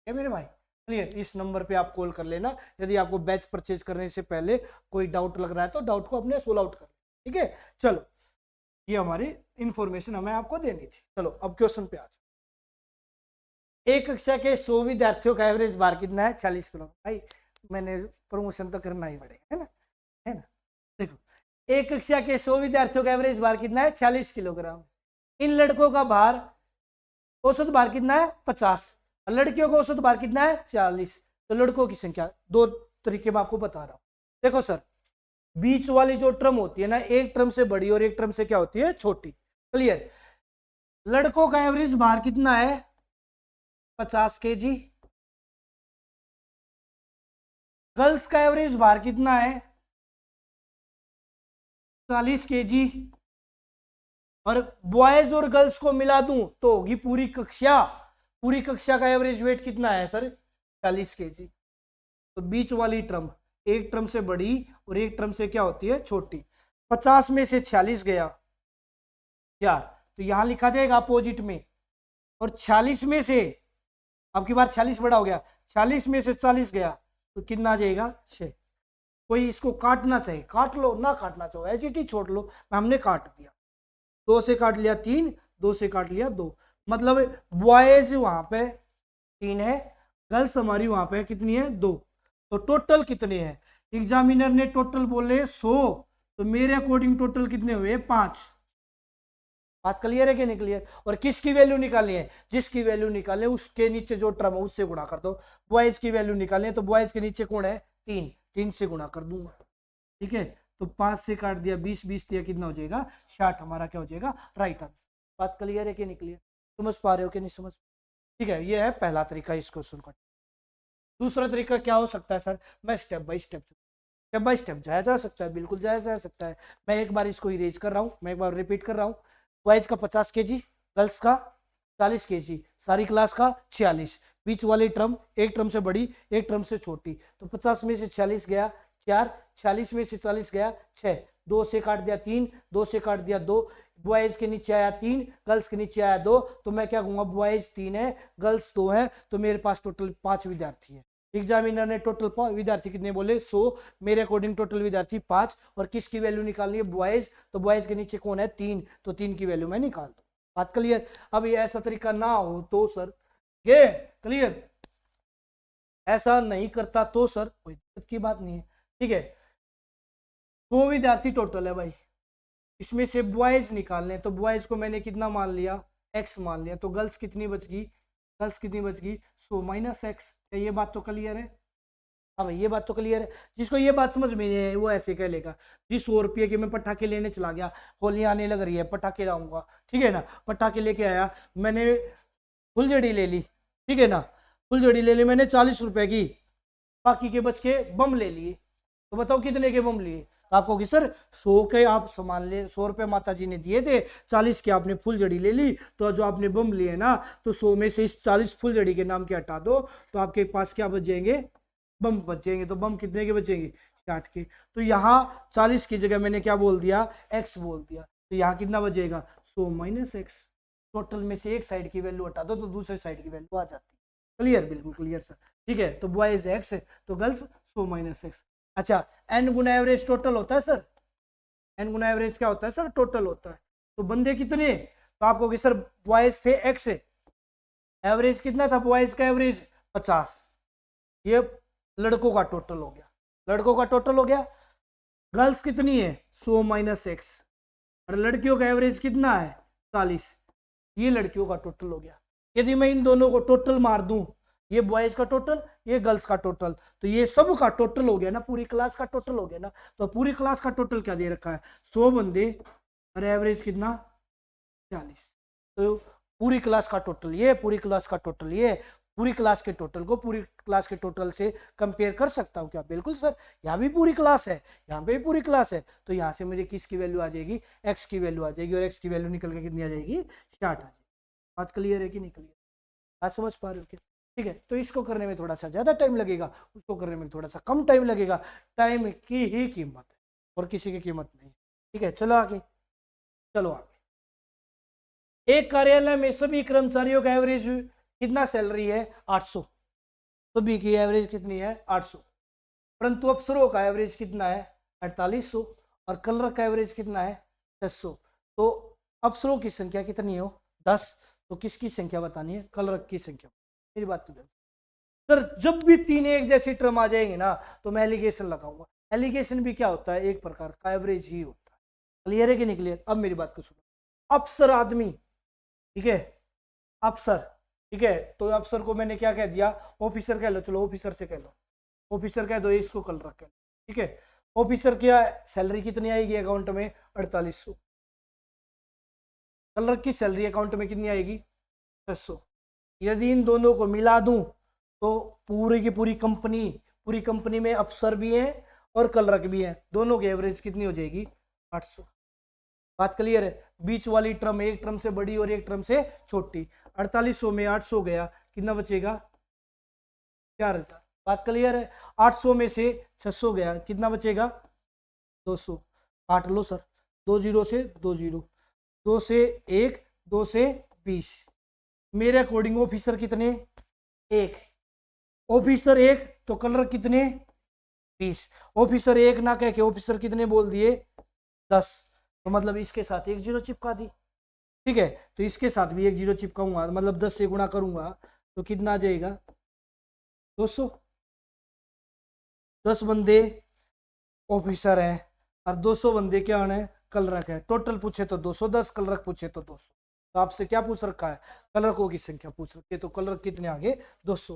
है मेरे भाई, क्लियर। इस नंबर पे आप कॉल कर लेना यदि आपको बैच परचेज करने से पहले कोई डाउट लग रहा है, तो डाउट को अपने सोल्व आउट कर, ठीक है। चलो, ये हमारी इंफॉर्मेशन हमें आपको देनी थी। चलो अब क्वेश्चन पे आ जाओ। एक कक्षा के 100 विद्यार्थियों का एवरेज भार कितना है? 40 किलो। भाई मैंने प्रमोशन तो करना ही पड़ेगा, है ना, है ना। देखो, एक कक्षा के 100 विद्यार्थियों का एवरेज भार कितना है? 40 किलोग्राम। इन लड़कों का भार, औसत भार कितना है? 50। लड़कियों का औसत भार कितना है? 40। तो लड़कों की संख्या, दो तरीके में आपको बता रहा हूं। देखो सर, बीच वाली जो ट्रम होती है ना, एक ट्रम से बड़ी और एक ट्रम से क्या होती है? छोटी, क्लियर। लड़कों का एवरेज भार कितना है? 50 kg। गर्ल्स का एवरेज भार कितना है? 40 kg। और बॉयज और गर्ल्स को मिला दूं तो होगी पूरी कक्षा, पूरी कक्षा का एवरेज वेट कितना है सर? 40 kg। तो बीच वाली ट्रम, एक ट्रम से बड़ी और एक ट्रम से क्या होती है? छोटी। 50 में से 40 गया यार, तो यहां लिखा जाएगा अपोजिट में। और 40 में से, अब की बार 40 बड़ा हो गया, 40 में से 40 गया तो कितना आ जाएगा? 6। कोई इसको काटना चाहे काट लो, ना काटना चाहो एचटी छोड़ लो, हमने काट दिया। 2 से काट लिया 3, 2 से काट लिया 2। मतलब बॉयज वहां पे 3 है, गर्ल्स हमारी वहां पे कितनी है? 2। तो टोटल कितने हैं? एग्जामिनर ने टोटल बोले 100, तो मेरे अकॉर्डिंग टोटल कितने हुए? 5। बात क्लियर है कि नहीं क्लियर? और किसकी वैल्यू निकालनी है? जिसकी वैल्यू निकालनी है उसके नीचे जो टर्म है उससे गुणा कर दो। बॉयज की वैल्यू निकालनी है तो बॉयज के नीचे कौन है? 3, 3 से गुणा कर दूंगा, ठीक है। तो 5 से काट दिया 20, 20 दिया कितना हो जाएगा? 60। हमारा क्या हो जाएगा? Right answer. बात क्लियर है कि नहीं क्लियर? समझ पा रहे हो कि नहीं समझ? ठीक है, ये है पहला तरीका इस क्वेश्चन का। दूसरा तरीका क्या हो सकता है सर? मैं स्टेप बाय स्टेप जाया जा सकता है, बिल्कुल जाया जा सकता है। मैं एक बार इसको इरेज कर रहा हूँ, मैं एक बार रिपीट कर रहा हूँ। बॉयज का 50 kg, गर्ल्स का 40 kg, सारी क्लास का 46। बीच वाली ट्रम, एक ट्रम से बड़ी एक ट्रम से छोटी, तो 50 में से 40 गया 4, 40 में से 40 गया 6। 2 से काट दिया 3, 2 से काट दिया 2। बॉयज के नीचे आया 3, गर्ल्स के नीचे आया 2, तो मैं क्या कहूंगा? बॉयज 3 है, गर्ल्स 2 है, तो मेरे पास टोटल 5 विद्यार्थी है। एग्जामिनर ने टोटल विद्यार्थी कितने बोले? 100। मेरे अकॉर्डिंग टोटल विद्यार्थी 5, और किसकी वैल्यू निकालनी है? बॉयज। तो बॉयज के नीचे कौन है? 3, तो 3 की वैल्यू मैं निकाल दूं। बात क्लियर? अब ये ऐसा तरीका ना हो तो सर, ये क्लियर, ऐसा नहीं करता तो सर कोई दिक्कत की बात नहीं है, ठीक है। 2 विद्यार्थी टोटल है भाई, इसमें से बॉयज निकालने, तो बॉयज को मैंने कितना मान लिया? x मान लिया। तो गर्ल्स कितनी बच गई? गर्ल्स कितनी बच गई? 100 माइनस एक्स। ये बात तो क्लियर है? हाँ भाई, ये बात तो क्लियर है। जिसको ये बात समझ में नहीं है वो ऐसे कह लेगा जी 100 रुपये के मैं पटाखे लेने चला गया, होली आने लग रही है, पटाखे लाऊंगा, ठीक है ना। पटाखे लेके आया, मैंने फुलझड़ी ले ली, ठीक है ना, फुलझड़ी ले ली मैंने 40 रुपए की, बाकी के बच के बम ले लिए। तो बताओ कितने के बम लिए? आपको कि सर 100 के आप सामान ले, 100 रुपये माता जी ने दिए थे, 40 के आपने फुलझड़ी ले ली, तो जो आपने बम लिए ना, तो 100 में से इस 40 फुलझड़ी के नाम के हटा दो, तो आपके पास क्या बच जाएंगे? बम बचेंगे। तो बम कितने के बचेंगे? 60 के। तो यहाँ 40 की जगह मैंने क्या बोल दिया? x बोल दिया। तो यहाँ कितना बचेगा? 100 माइनस एक्स। टोटल में से एक साइड की वैल्यू हटा दो तो दूसरे साइड की वैल्यू आ जाती है। क्लियर? बिल्कुल क्लियर सर, ठीक है। तो बॉयज x है तो गर्ल्स 100 माइनस एक्स। अच्छा, n गुना एवरेज टोटल होता है सर? n गुना एवरेज क्या होता है सर? टोटल होता है। तो बंदे कितने? तो आपको कि सर बॉयज थे x है, एवरेज कितना था बॉयज का? एवरेज 50। ये लड़कों का टोटल हो गया, लड़कों का टोटल हो गया। गर्ल्स कितनी है? 100 माइनस एक्स। और लड़कियों का एवरेज कितना है? 40। ये लड़कियों का टोटल हो गया। यदि मैं इन दोनों को टोटल मार दूं ये बॉयज का टोटल, ये गर्ल्स का टोटल, तो ये सब का टोटल हो गया ना, पूरी क्लास का टोटल हो गया ना। तो पूरी क्लास का टोटल क्या दे रखा है, 100 बंदे और एवरेज कितना 40। तो पूरी क्लास का टोटल ये, पूरी क्लास का टोटल ये, पूरी क्लास के टोटल को पूरी क्लास के टोटल से कंपेयर कर सकता हूँ क्या? बिल्कुल सर, यहाँ भी पूरी क्लास है, यहाँ पे भी पूरी क्लास है, तो यहाँ से मेरी किसकी वैल्यू आ जाएगी, एक्स की वैल्यू आ जाएगी, और एक्स की वैल्यू निकल के कितनी आ जाएगी, 60 आ जाएगी। बात क्लियर है कि नहीं क्लियर? आज समझ पा रहे हो क्या? ठीक है, तो इसको करने में थोड़ा सा ज्यादा टाइम लगेगा, उसको करने में थोड़ा सा कम टाइम लगेगा। टाइम की ही कीमत है और किसी की कीमत नहीं। ठीक है, चलो आगे, चलो आगे। एक कार्यालय में सभी कर्मचारियों का एवरेज कितना सैलरी है, 800। सभी की एवरेज कितनी है, 800। परंतु अफसरों का एवरेज कितना है, 4800, और क्लर्क का एवरेज कितना है, 600। तो अफसरों की संख्या कितनी हो, 10। तो किसकी संख्या बतानी है, क्लर्क की संख्या। मेरी बात तो सर, जब भी तीन एक जैसी टर्म आ जाएंगे ना, तो मैं एलिगेशन लगाऊंगा। एलिगेशन भी क्या होता है, एक प्रकार का एवरेज ही होता है। क्लियर है कि नहीं क्लियर? अब मेरी बात को सुनो। अफसर आदमी, ठीक है, अफसर, ठीक है, तो अफसर को मैंने क्या कह दिया, ऑफिसर कह लो, चलो ऑफिसर से कह लो, ऑफिसर कह दो, इसको कल रख, ठीक है। ऑफिसर क्या सैलरी कितनी आएगी अकाउंट में, 4800। क्लर्क की सैलरी अकाउंट में कितनी आएगी, 600। यदि इन दोनों को मिला दूं तो पूरी की पूरी कंपनी में अफसर भी हैं और क्लर्क भी हैं, दोनों की एवरेज कितनी हो जाएगी, 800। बात क्लियर है? बीच वाली टर्म एक टर्म से बड़ी और एक टर्म से छोटी। 4800 में 800 गया, कितना बचेगा, 4000। बात क्लियर है? 800 में से 600 गया, कितना बचेगा, 200। काट लो सर, 2 जीरो से 2 जीरो, 2 से 1, 2 से 20। मेरे अकॉर्डिंग ऑफिसर कितने, 1। ऑफिसर 1 तो क्लर्क कितने, 20। ऑफिसर 1 ना कह के ऑफिसर कितने बोल दिए, 10। तो मतलब इसके साथ एक जीरो चिपका दी। ठीक है, तो इसके साथ भी एक जीरो चिपकाऊंगा, मतलब 10 से गुणा करूंगा तो कितना आ जाएगा, 200। 10 बंदे ऑफिसर हैं और 200 बंदे क्या है, क्लर्क है। टोटल पूछे तो 210, क्लर्क पूछे तो 200। तो आपसे क्या पूछ रखा है, क्लर्कों की संख्या पूछ रखी है, तो क्लर्क कितने आगे, 200।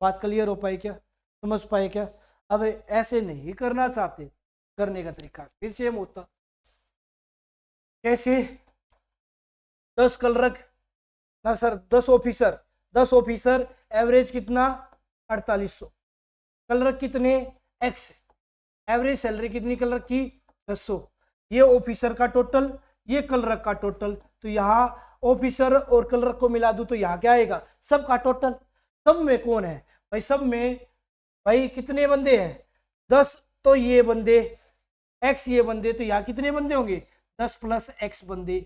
बात क्लियर हो पाई क्या, समझ पाए क्या? अब ऐसे नहीं करना चाहते, करने का तरीका फिर सेम होता। कैसे, 10 क्लर्क ना सर, 10 ऑफिसर, 10 ऑफिसर, एवरेज कितना, 4800। क्लर्क कितने, एक्स, एवरेज सैलरी कितनी क्लर्क की, 600। ये ऑफिसर का टोटल, ये क्लर्क का टोटल, तो यहाँ ऑफिसर और क्लर्क को मिला दूं तो यहाँ क्या आएगा, सब का टोटल। सब में कौन है भाई, सब में भाई कितने बंदे हैं, 10। तो ये बंदे एक्स, ये बंदे, तो यहाँ कितने बंदे होंगे, 10 प्लस एक्स बंदे।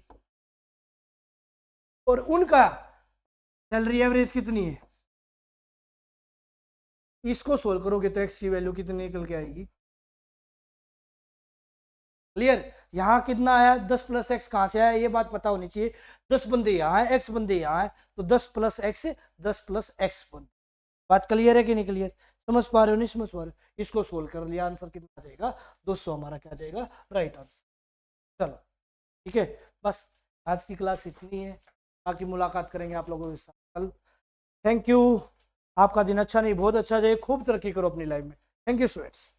और उनका सैलरी एवरेज कितनी है, इसको सोल्व करोगे तो एक्स की वैल्यू कितनी निकल के आएगी। क्लियर? यहाँ कितना आया, 10 प्लस एक्स कहां से आया, ये बात पता होनी चाहिए। 10 बंदे यहाँ है, एक्स बंदे यहाँ है, तो 10 प्लस एक्स, 10 प्लस एक्स बंदे। बात क्लियर है कि नहीं क्लियर? समझ पा रहे हो, नहीं समझ पा रहे हो? इसको सोल्व कर लिया, आंसर कितना आ जाएगा, 200 हमारा क्या जाएगा, राइट आंसर। चलो ठीक है, बस आज की क्लास इतनी है, बाकी मुलाकात करेंगे आप लोगों के साथ कल। Thank you. आपका दिन अच्छा नहीं बहुत अच्छा जाए, खूब तरक्की करो अपनी लाइफ में। Thank you students.